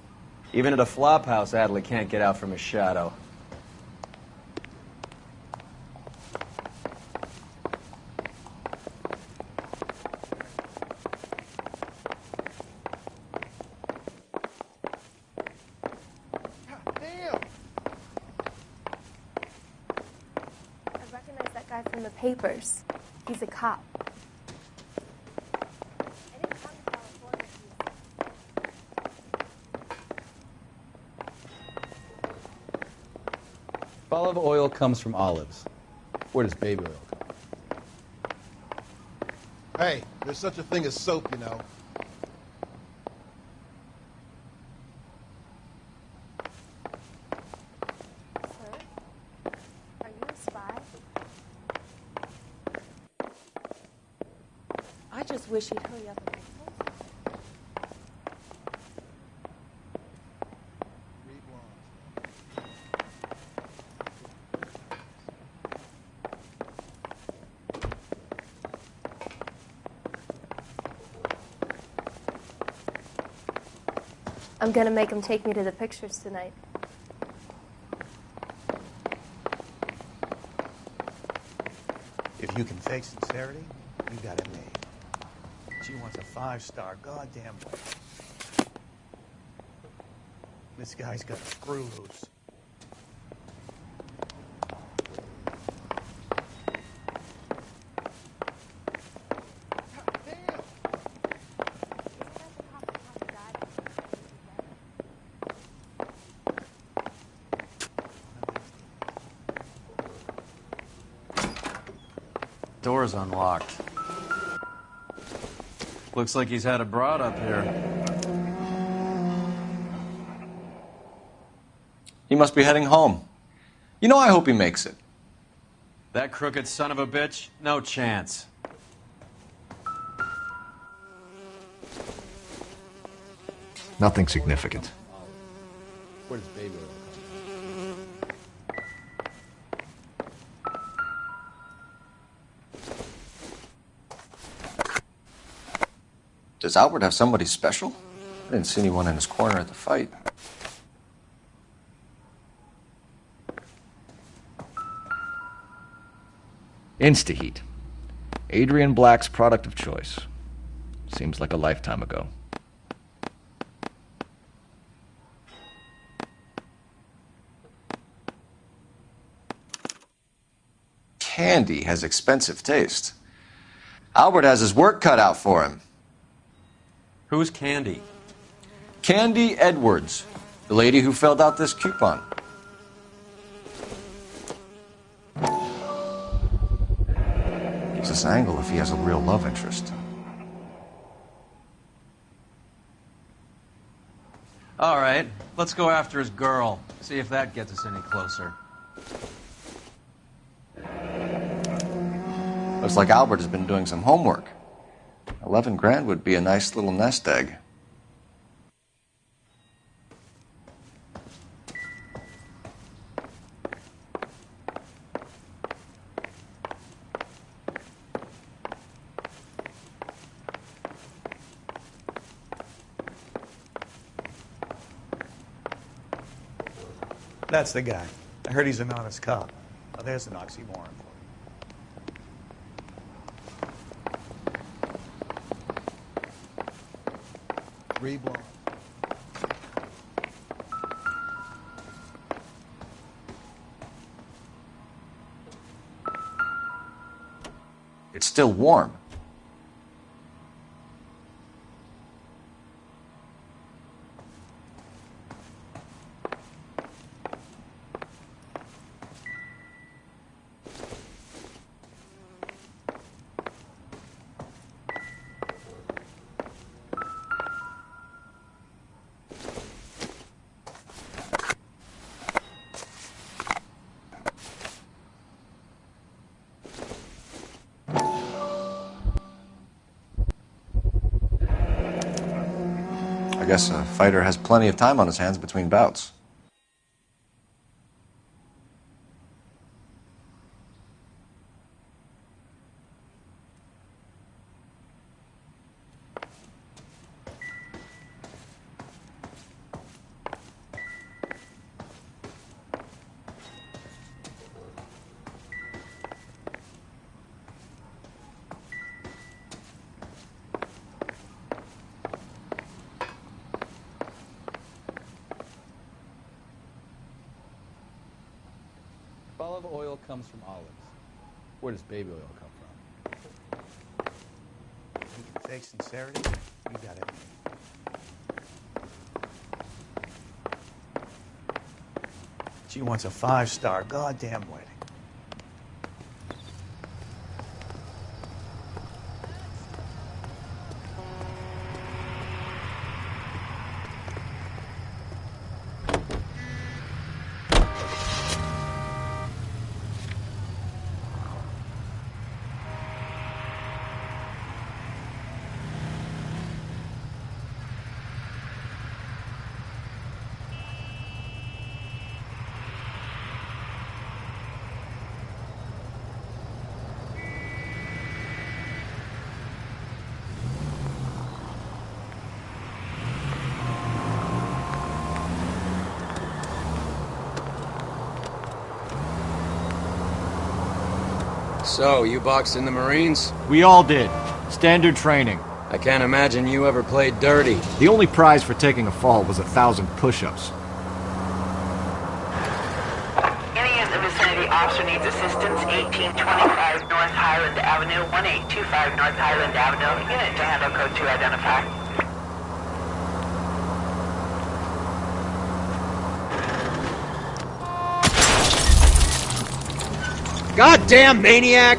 Even at a flop house, Adley can't get out from his shadow. I recognize that guy from the papers. He's a cop. Olive oil comes from olives. Where does baby oil come? Hey, there's such a thing as soap, you know. Sir, are you a spy? I just wish he'd hurry up and get closer. I'm gonna make him take me to the pictures tonight. If you can fake sincerity, you got it made. She wants a 5-star goddamn wife. This guy's got a screw loose. Door's unlocked. Looks like he's had a broad up here. He must be heading home. You know, I hope he makes it. That crooked son of a bitch? No chance. Nothing significant. Where does baby oil come? Does Albert have somebody special? I didn't see anyone in his corner at the fight. Instaheat. Adrian Black's product of choice. Seems like a lifetime ago. Candy has expensive taste. Albert has his work cut out for him. Who's Candy? Candy Edwards, the lady who filled out this coupon. Gives us an angle if he has a real love interest. All right, let's go after his girl. See if that gets us any closer. Looks like Albert has been doing some homework. 11 grand would be a nice little nest egg. That's the guy. I heard he's an honest cop. Oh, there's an oxymoron for you. Reblonde. It's still warm. guess a fighter has plenty of time on his hands between bouts. Olive oil comes from olives. Where does baby oil come from? You can fake sincerity, you got it. She wants a 5-star goddamn wedding. So, you boxed in the Marines? We all did. Standard training. I can't imagine you ever played dirty. The only prize for taking a fall was 1,000 push-ups. Any in the vicinity officer needs assistance, 1825 North Highland Avenue, 1825 North Highland Avenue. Unit to handle code 2 identify. Goddamn maniac!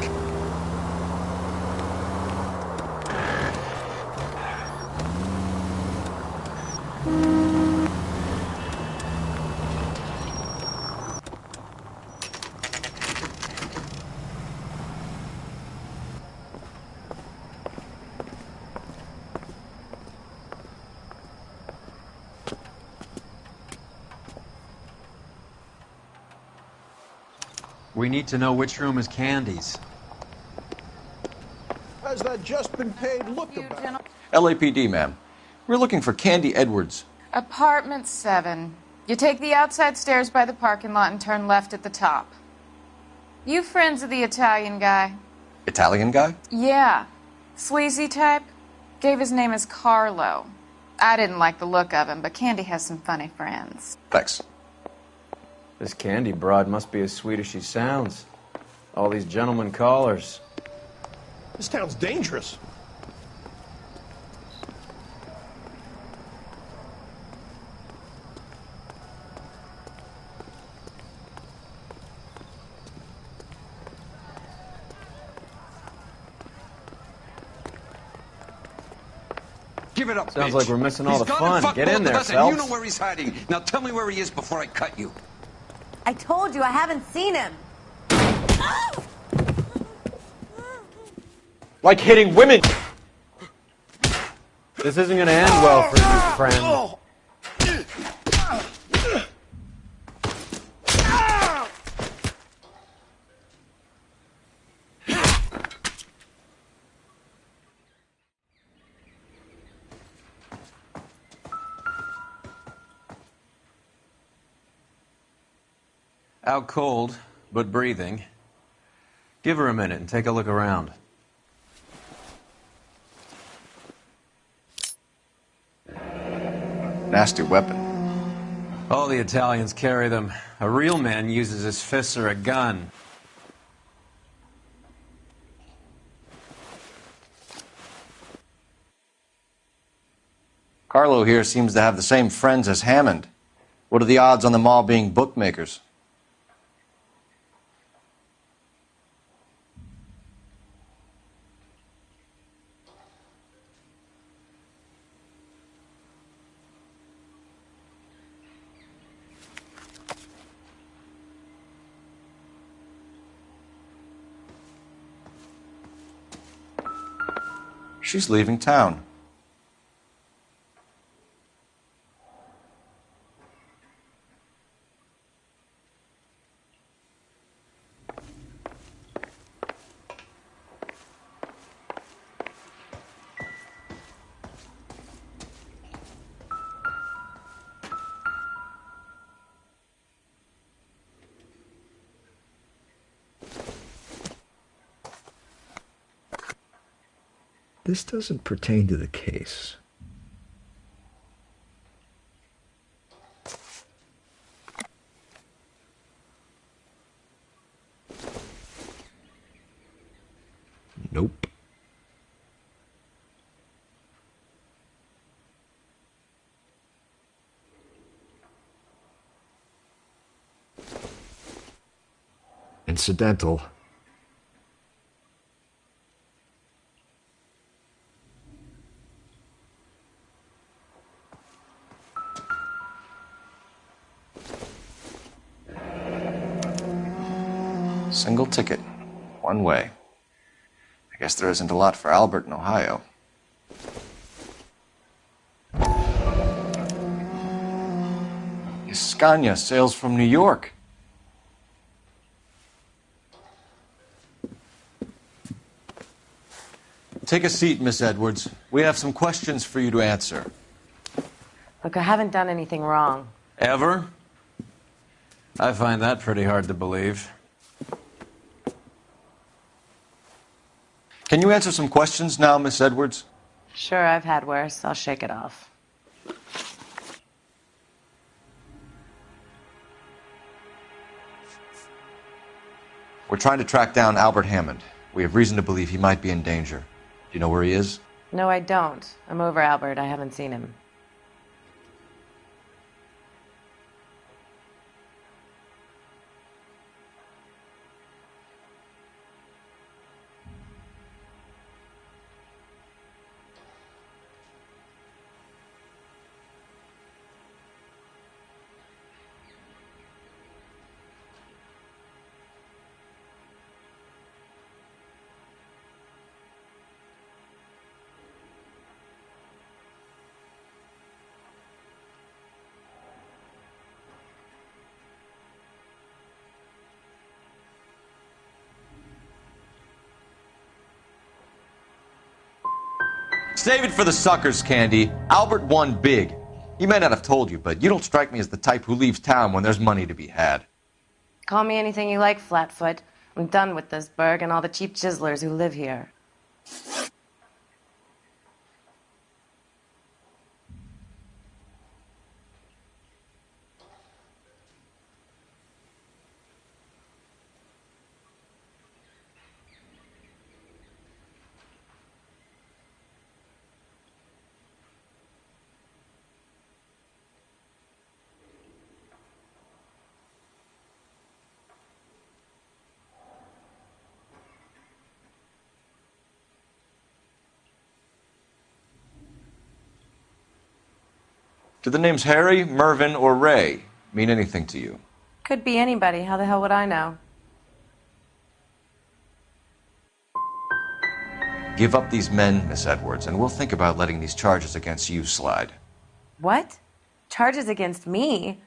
We need to know which room is Candy's. Has that just been paid look about? LAPD, ma'am. We're looking for Candy Edwards. Apartment 7. You take the outside stairs by the parking lot and turn left at the top. You friends of the Italian guy? Italian guy? Yeah. Sleazy type? Gave his name as Carlo. I didn't like the look of him, but Candy has some funny friends. Thanks. This Candy broad must be as sweet as she sounds. All these gentlemen callers. This town's dangerous. Give it up, Sounds bitch. like we're missing all He's the gone and fun. fucked Get both in there, of us, and Phelps. you know where he's hiding. Now tell me where he is before I cut you. I told you I haven't seen him. Like hitting women! This isn't gonna end well for you, friend. Out cold, but breathing. Give her a minute and take a look around. Nasty weapon. All the Italians carry them. A real man uses his fists or a gun. Carlo here seems to have the same friends as Hammond. What are the odds on them all being bookmakers? She's leaving town. This doesn't pertain to the case. Nope. Incidental. Single ticket. One way. I guess there isn't a lot for Albert in Ohio. Scania sails from New York. Take a seat, Miss Edwards. We have some questions for you to answer. Look, I haven't done anything wrong. Ever? I find that pretty hard to believe. Can you answer some questions now, Miss Edwards? Sure, I've had worse. I'll shake it off. We're trying to track down Albert Hammond. We have reason to believe he might be in danger. Do you know where he is? No, I don't. I'm over Albert. I haven't seen him. Save it for the suckers, Candy. Albert won big. He may not have told you, but you don't strike me as the type who leaves town when there's money to be had. Call me anything you like, Flatfoot. I'm done with this burg and all the cheap chiselers who live here. Do the names Harry, Mervyn, or Ray mean anything to you? Could be anybody. How the hell would I know? Give up these men, Miss Edwards, and we'll think about letting these charges against you slide. What? Charges against me?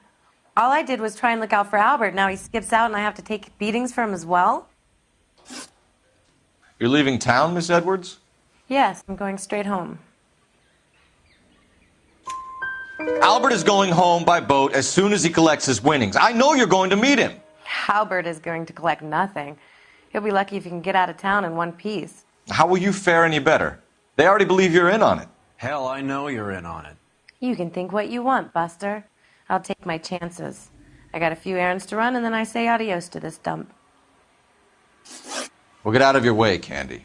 All I did was try and look out for Albert. Now he skips out and I have to take beatings for him as well? You're leaving town, Miss Edwards? Yes, I'm going straight home. Albert is going home by boat as soon as he collects his winnings. I know you're going to meet him. Albert is going to collect nothing. He'll be lucky if he can get out of town in one piece. How will you fare any better? They already believe you're in on it. Hell, I know you're in on it. You can think what you want, Buster. I'll take my chances. I got a few errands to run, and then I say adios to this dump. Well, get out of your way, Candy.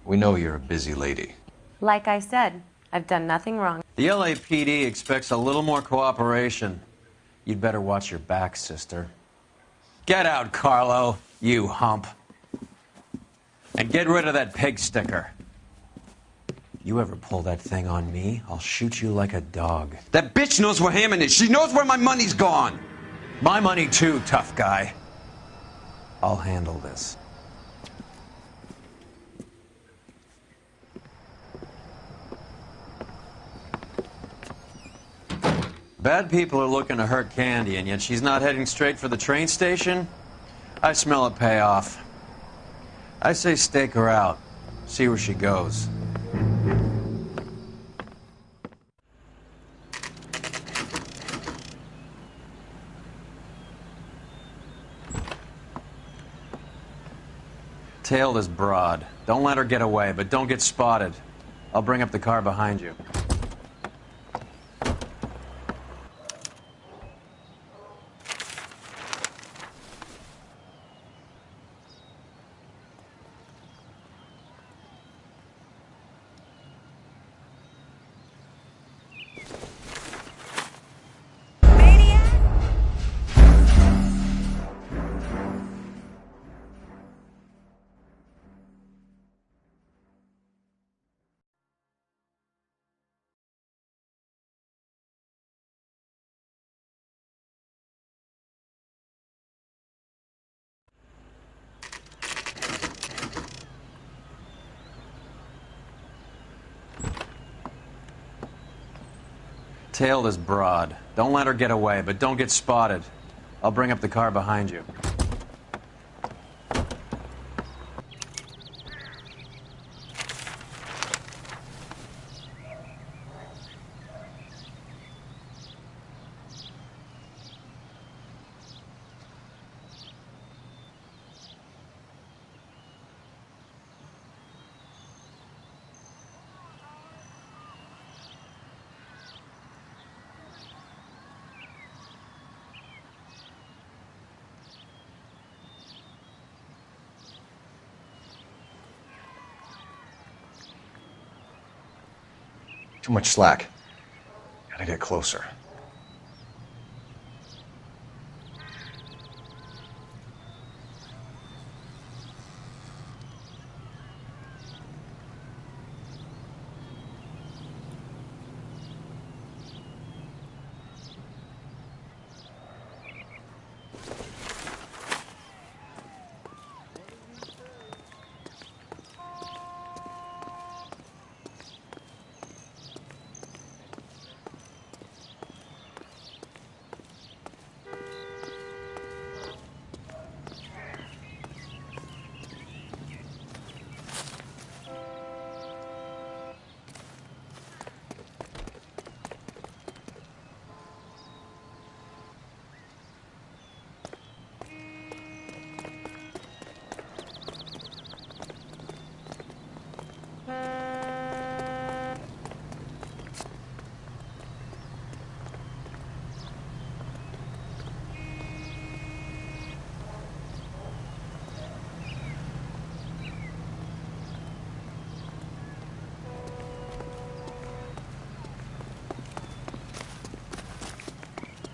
We know you're a busy lady. Like I said, I've done nothing wrong. The LAPD expects a little more cooperation. You'd better watch your back, sister. Get out, Carlo, you hump. And get rid of that pig sticker. You ever pull that thing on me, I'll shoot you like a dog. That bitch knows where Hammond is. She knows where my money's gone. My money too, tough guy. I'll handle this. Bad people are looking to hurt Candy, and yet she's not heading straight for the train station? I smell a payoff. I say stake her out. See where she goes. Tail this broad. Don't let her get away, but don't get spotted. I'll bring up the car behind you. Tail this broad. Don't let her get away, but don't get spotted. I'll bring up the car behind you. Too much slack. Gotta get closer.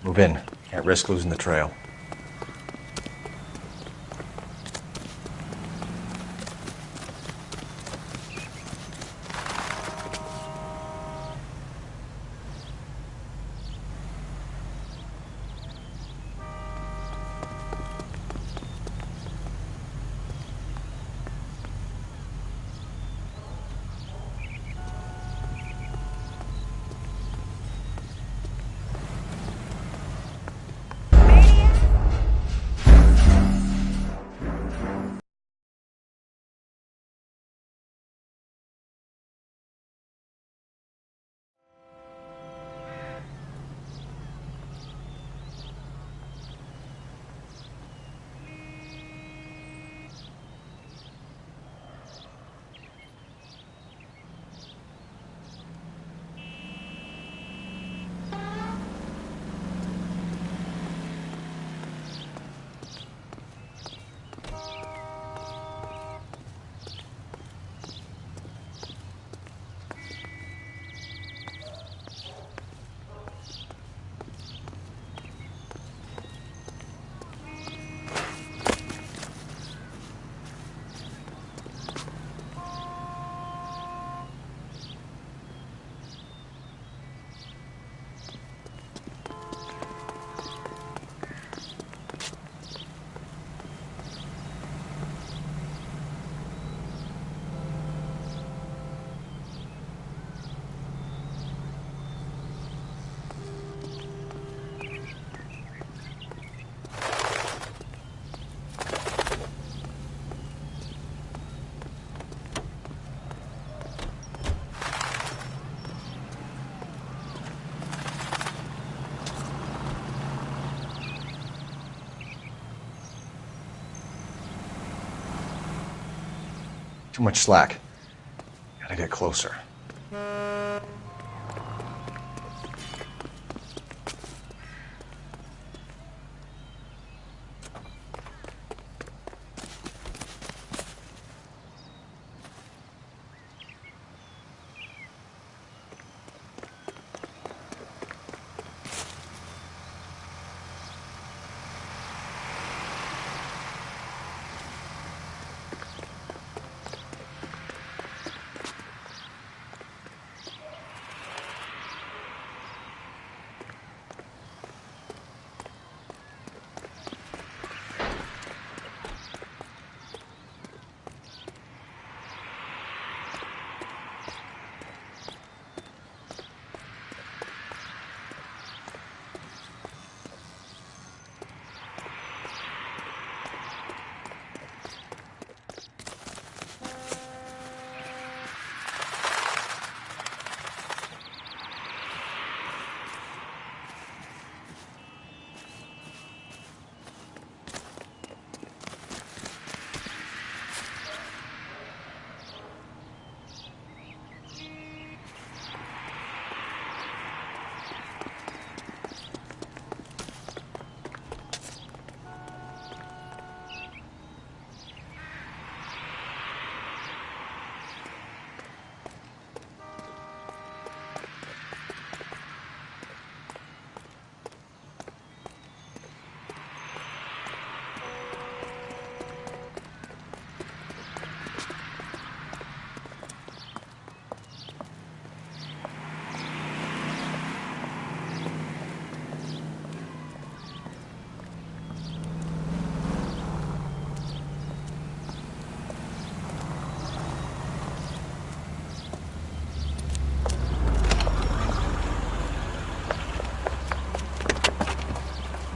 Move in. Can't risk losing the trail. Too much slack. Gotta get closer.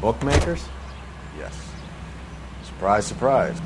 Bookmakers? Yes. Surprise, surprise.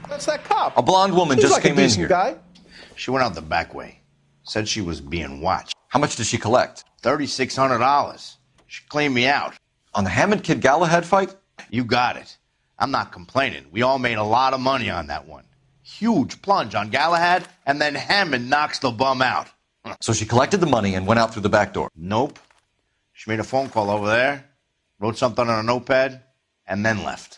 That's that cop. A blonde woman Seems just like a came in decent here. guy. She went out the back way. Said she was being watched. How much did she collect? $3,600. She cleaned me out. On the Hammond Kid Galahad fight? You got it. I'm not complaining. We all made a lot of money on that one. Huge plunge on Galahad, and then Hammond knocks the bum out. So she collected the money and went out through the back door? Nope. She made a phone call over there, wrote something on a notepad, and then left.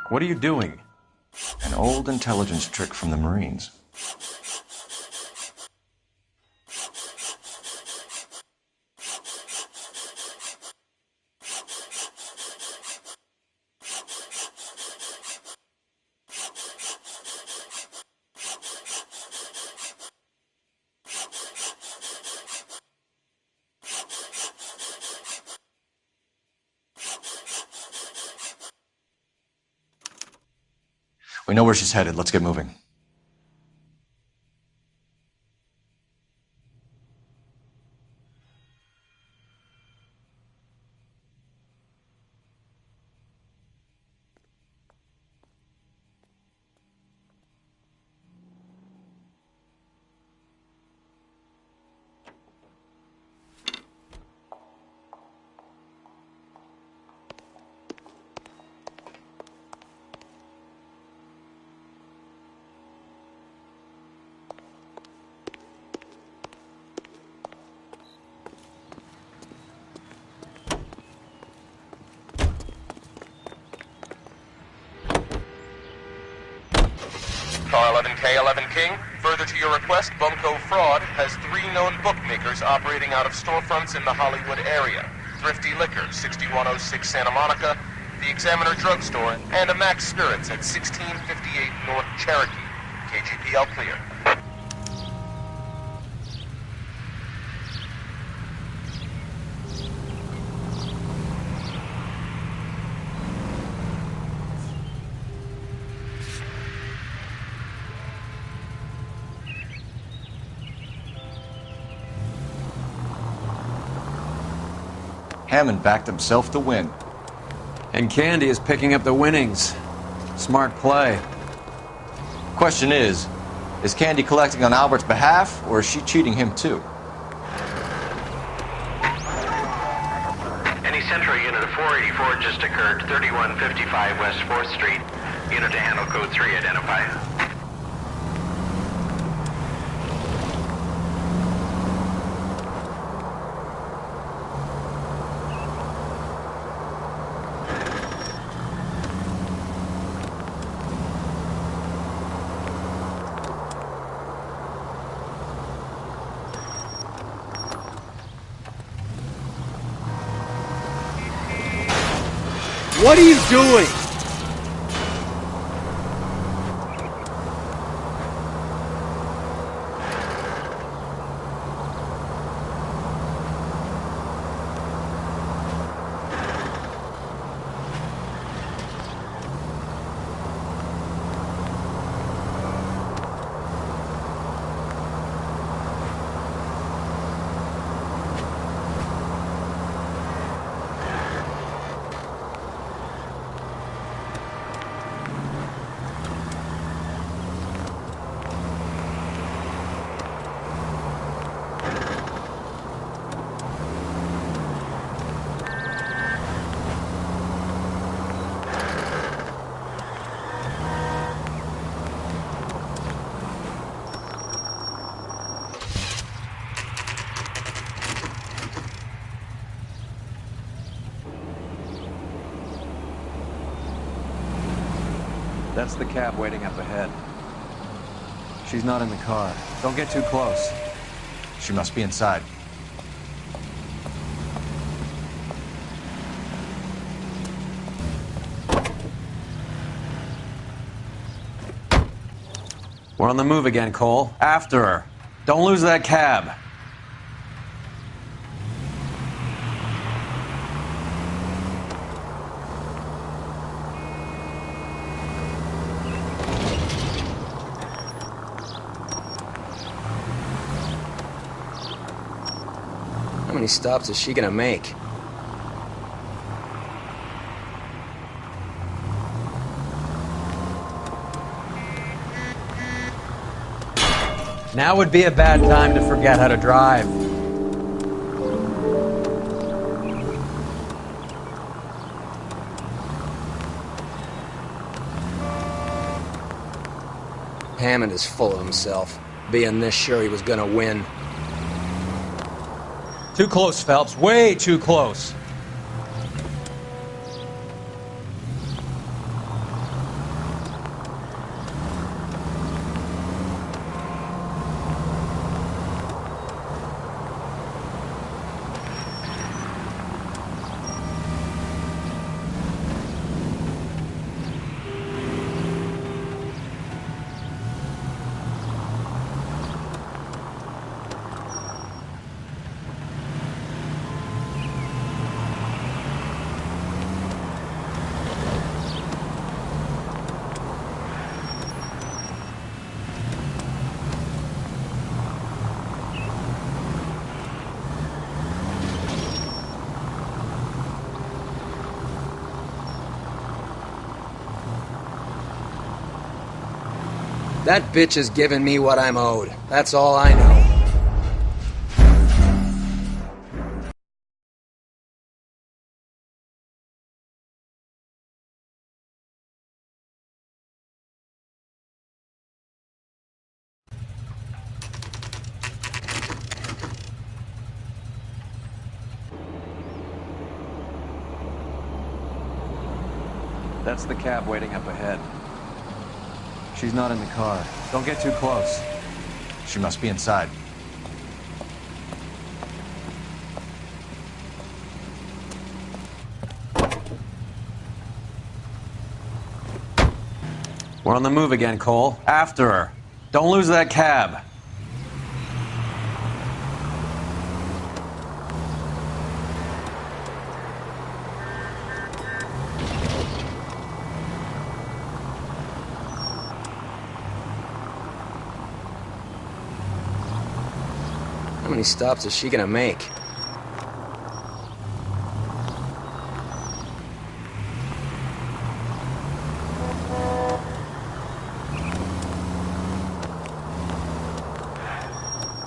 What are you doing? An old intelligence trick from the Marines. We know where she's headed. Let's get moving. Car 11K, 11 King. Further to your request, Bunko Fraud has 3 known bookmakers operating out of storefronts in the Hollywood area. Thrifty Liquor, 6106 Santa Monica, the Examiner Drugstore, and a Max Spirits at 1658 North Cherokee. KGPL clear. Hammond backed himself to win. And Candy is picking up the winnings. Smart play. Question is Candy collecting on Albert's behalf, or is she cheating him too? Any Central unit of 484 just occurred, 3155 West 4th Street. Unit to handle code 3, identify. What are you doing? That's the cab waiting up ahead. She's not in the car. Don't get too close. She must be inside. We're on the move again, Cole. After her. Don't lose that cab. How many stops is she gonna make? Now would be a bad time to forget how to drive. Hammond is full of himself, being this sure he was gonna win. Too close, Phelps. Way too close. That bitch is giving me what I'm owed. That's all I know. That's the cab waiting up ahead. She's not in the car. Don't get too close. She must be inside. We're on the move again, Cole. After her. Don't lose that cab. How many stops is she gonna make?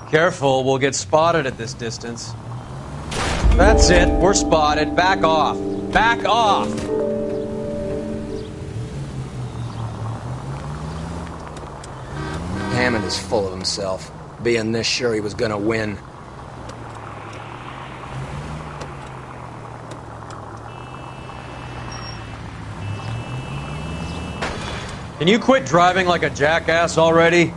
Careful, we'll get spotted at this distance. That's it, we're spotted. Back off. Back off! Hammond is full of himself, being this sure he was gonna win. Can you quit driving like a jackass already?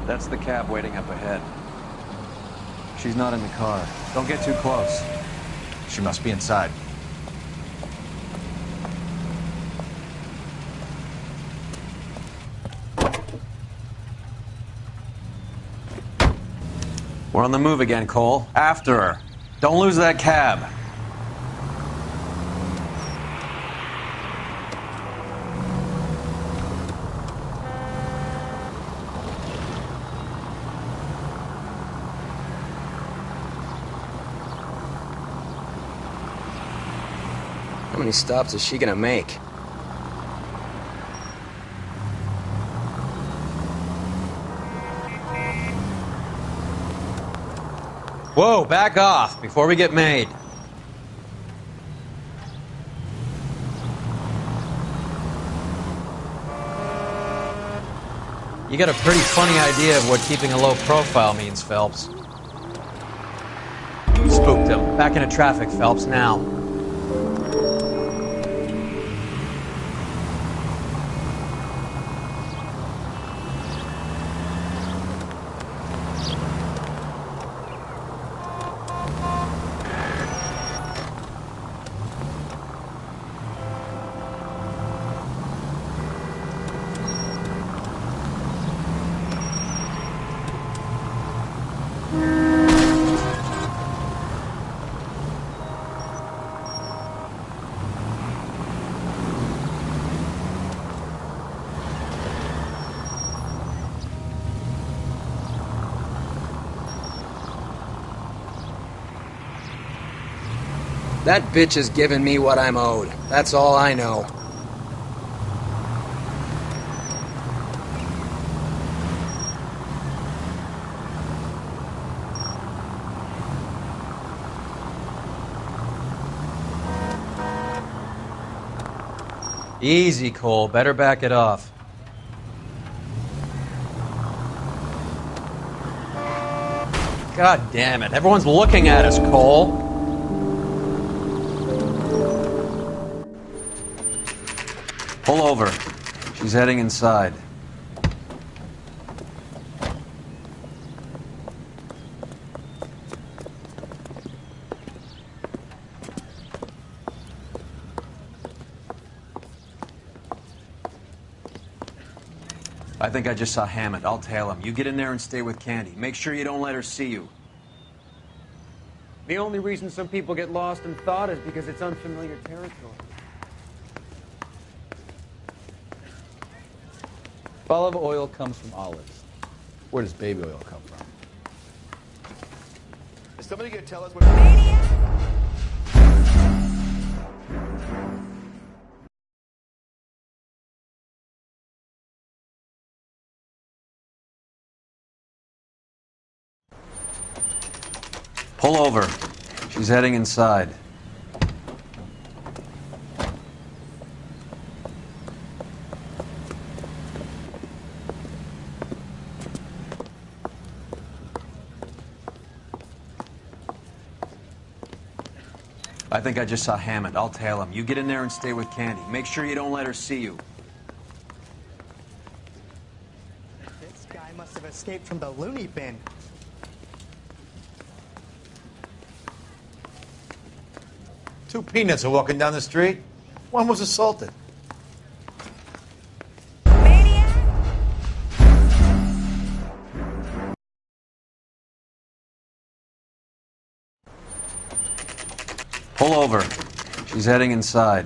That's the cab waiting up ahead. She's not in the car. Don't get too close. She must be inside. We're on the move again, Cole. After her. Don't lose that cab. How many stops is she gonna make? Whoa, back off before we get made. You got a pretty funny idea of what keeping a low profile means, Phelps. Spooked him. Back into traffic, Phelps, now. That bitch has given me what I'm owed. That's all I know. Easy, Cole. Better back it off. God damn it. Everyone's looking at us, Cole. Pull over. She's heading inside. I think I just saw Hammond. I'll tail him. You get in there and stay with Candy. Make sure you don't let her see you. The only reason some people get lost in thought is because it's unfamiliar territory. Bottle of oil comes from olives. Where does baby oil come from? Is somebody gonna tell us what... Pull over. She's heading inside. I think I just saw Hammond. I'll tail him. You get in there and stay with Candy. Make sure you don't let her see you. This guy must have escaped from the loony bin. Two peanuts are walking down the street. One was assaulted. Pull over. She's heading inside.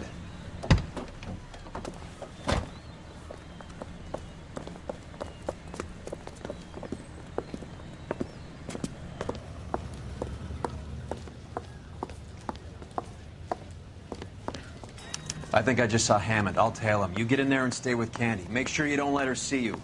I think I just saw Hammond. I'll tail him. You get in there and stay with Candy. Make sure you don't let her see you.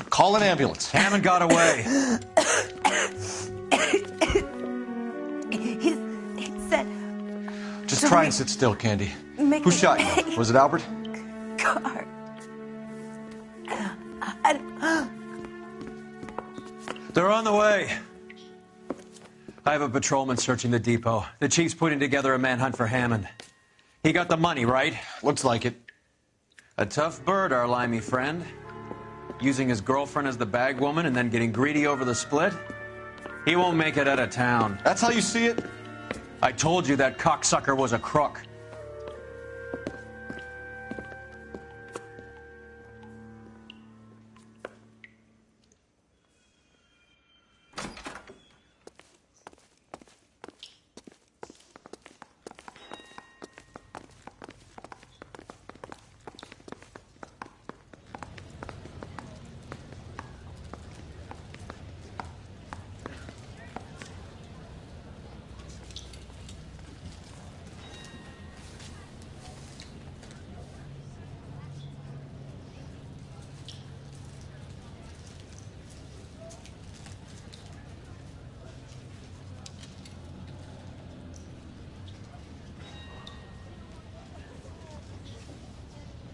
Call an ambulance. Hammond got away. He said... Just try and sit still, Candy. Make Who shot you? Was it Albert? car. They're on the way. I have a patrolman searching the depot. The chief's putting together a manhunt for Hammond. He got the money, right? Looks like it. A tough bird, our limey friend. Using his girlfriend as the bag woman and then getting greedy over the split. He won't make it out of town. That's how you see it? I told you that cocksucker was a crook.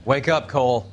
Wake up, Cole.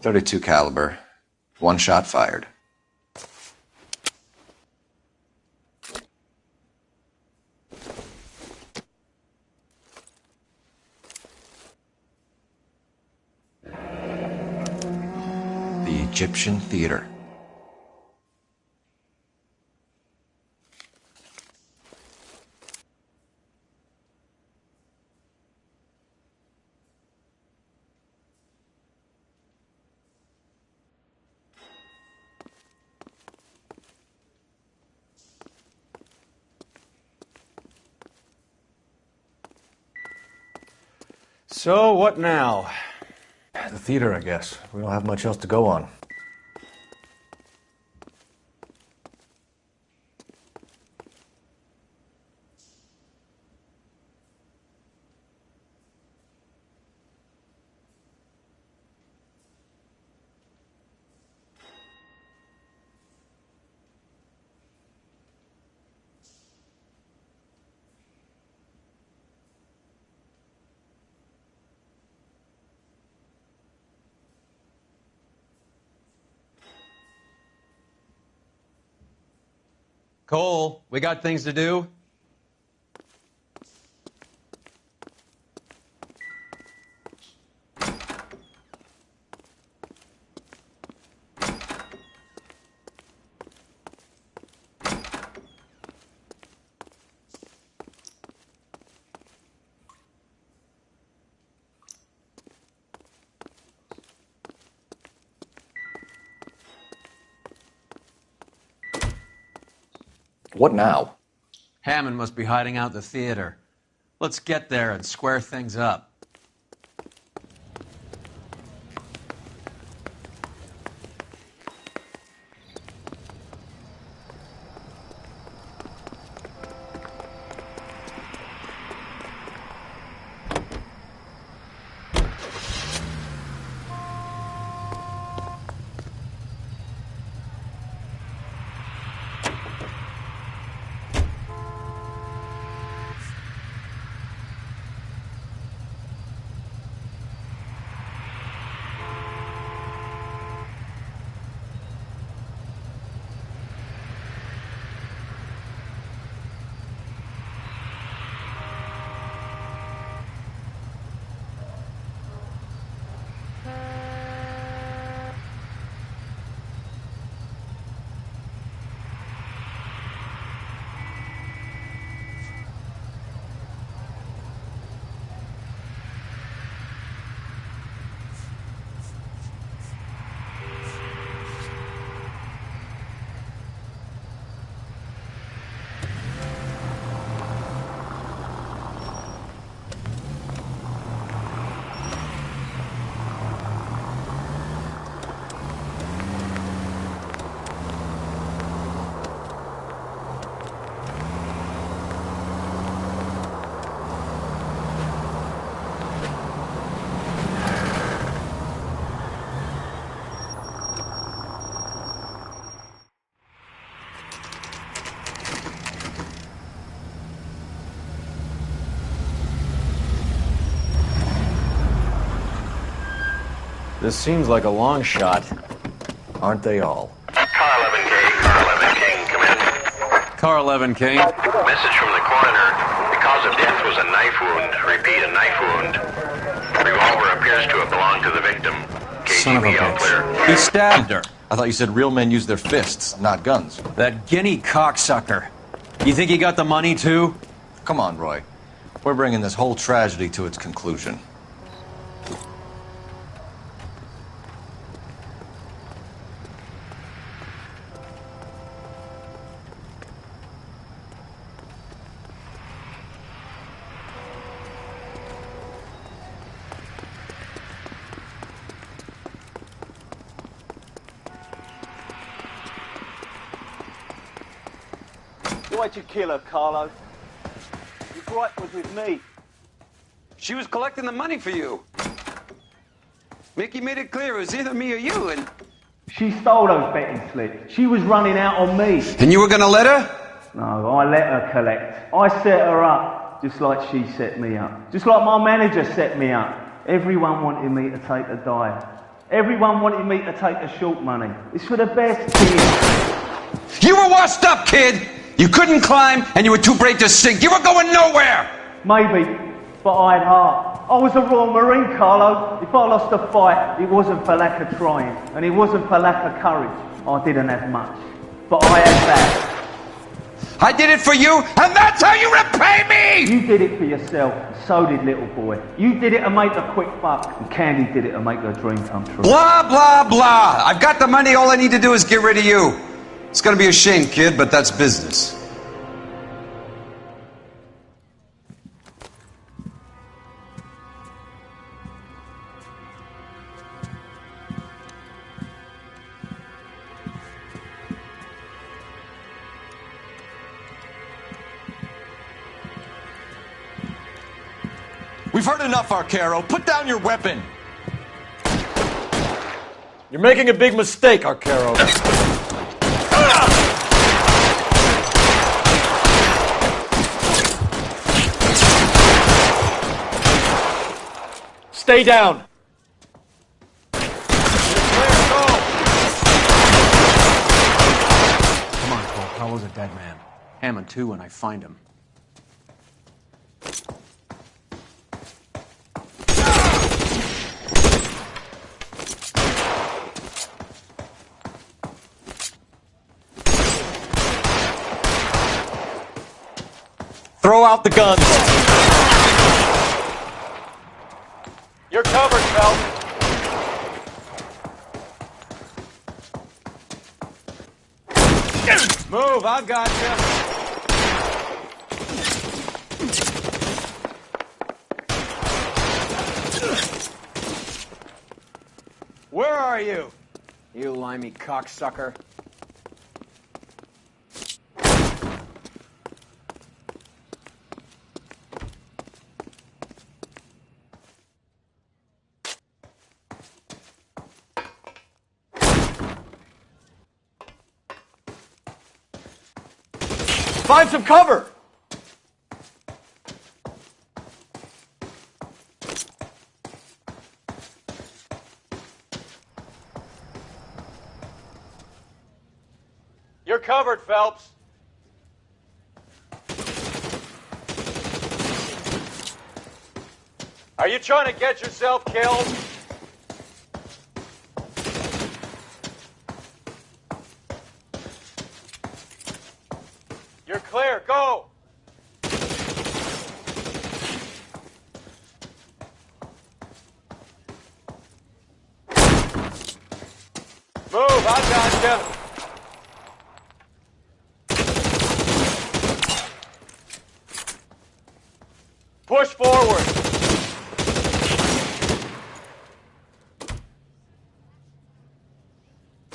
.32 caliber. One shot fired. The Egyptian Theater. So, what now? The theater, I guess. We don't have much else to go on. Cole, we got things to do. What now? Hammond must be hiding out the theater. Let's get there and square things up. This seems like a long shot. Aren't they all? Car 11K, Car 11 King, come in. Car 11 King. Message from the coroner. The cause of death was a knife wound. Repeat, a knife wound. The revolver appears to have belonged to the victim. Son of a KGB all clear. bitch. He stabbed her. I thought you said real men use their fists, not guns. That guinea cocksucker. You think he got the money, too? Come on, Roy. We're bringing this whole tragedy to its conclusion. Why'd you kill her, Carlo? Your gripe was with me. She was collecting the money for you. Mickey made it clear it was either me or you, and... She stole those betting slips. She was running out on me. And you were gonna let her? No, I let her collect. I set her up, just like she set me up. Just like my manager set me up. Everyone wanted me to take a dive. Everyone wanted me to take the short money. It's for the best, kid. You were washed up, kid! You couldn't climb, and you were too brave to sink. You were going nowhere! Maybe, but I had heart. I was a Royal Marine, Carlo. If I lost a fight, it wasn't for lack of trying, and it wasn't for lack of courage. I didn't have much, but I had that. I did it for you, and that's how you repay me! You did it for yourself, and so did little boy. You did it to make a quick buck, and Candy did it to make her dream come true. Blah, blah, blah. I've got the money. All I need to do is get rid of you. It's gonna be a shame, kid, but that's business. We've heard enough, Arcaro. Put down your weapon. You're making a big mistake, Arcaro. Stay down. Come on, Cole. Carlo's a dead man. Hammond, too, when I find him. Throw out the guns. You're covered, Phelps. Move, I've got you. Where are you? You limey cocksucker. Find some cover! You're covered, Phelps. Are you trying to get yourself killed? You're clear. Go! Move, I got you. Push forward.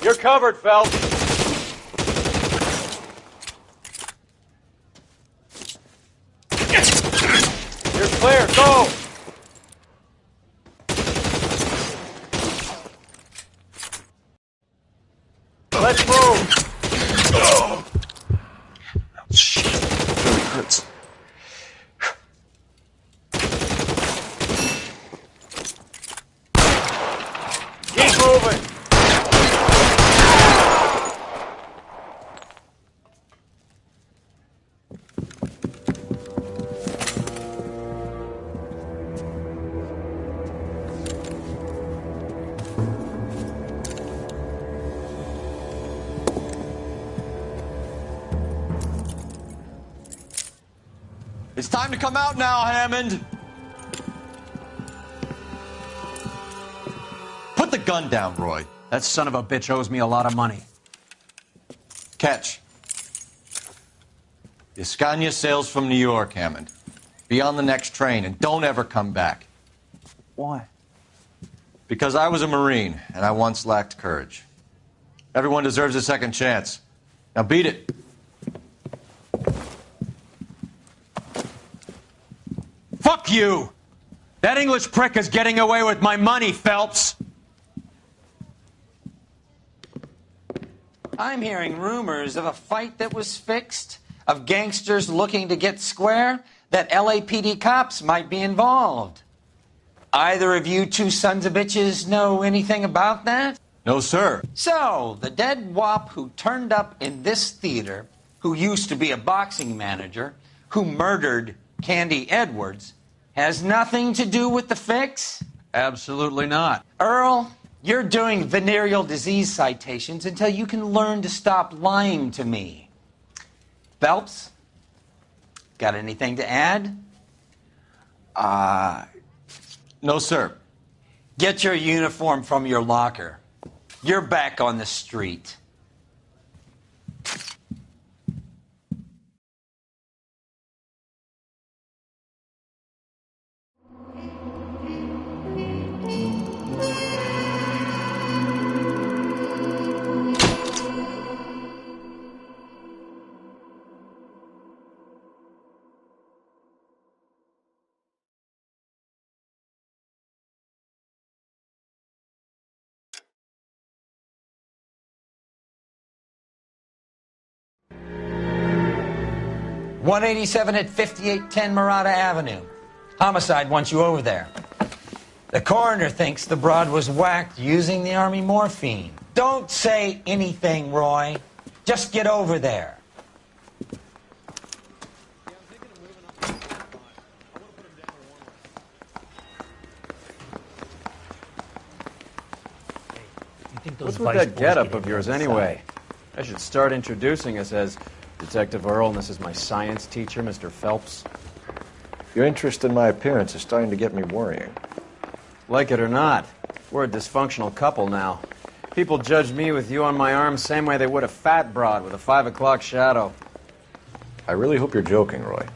You're covered, Phelps. You're clear. Go! Let's move. Oh, shit. It really hurts. time to come out now, Hammond. Put the gun down, Roy. That son of a bitch owes me a lot of money. Catch. The Escania sails from New York, Hammond. Be on the next train and don't ever come back. Why? Because I was a Marine and I once lacked courage. Everyone deserves a second chance. Now beat it. Fuck you! That English prick is getting away with my money, Phelps! I'm hearing rumors of a fight that was fixed, of gangsters looking to get square, that LAPD cops might be involved. Either of you two sons of bitches know anything about that? No, sir. So, the dead wop who turned up in this theater, who used to be a boxing manager, who murdered Candy Edwards, has nothing to do with the fix? Absolutely not. Earl, you're doing venereal disease citations until you can learn to stop lying to me. Phelps, got anything to add? No, sir. Get your uniform from your locker. You're back on the street. .187 at 5810 Murata Avenue. Homicide wants you over there. The coroner thinks the broad was whacked using the Army morphine. Don't say anything, Roy. Just get over there. What's with that getup of yours anyway? I should start introducing us as Detective Earl, and this is my science teacher, Mr. Phelps. Your interest in my appearance is starting to get me worrying. Like it or not, we're a dysfunctional couple now. People judge me with you on my arm same way they would a fat broad with a 5 o'clock shadow. I really hope you're joking, Roy.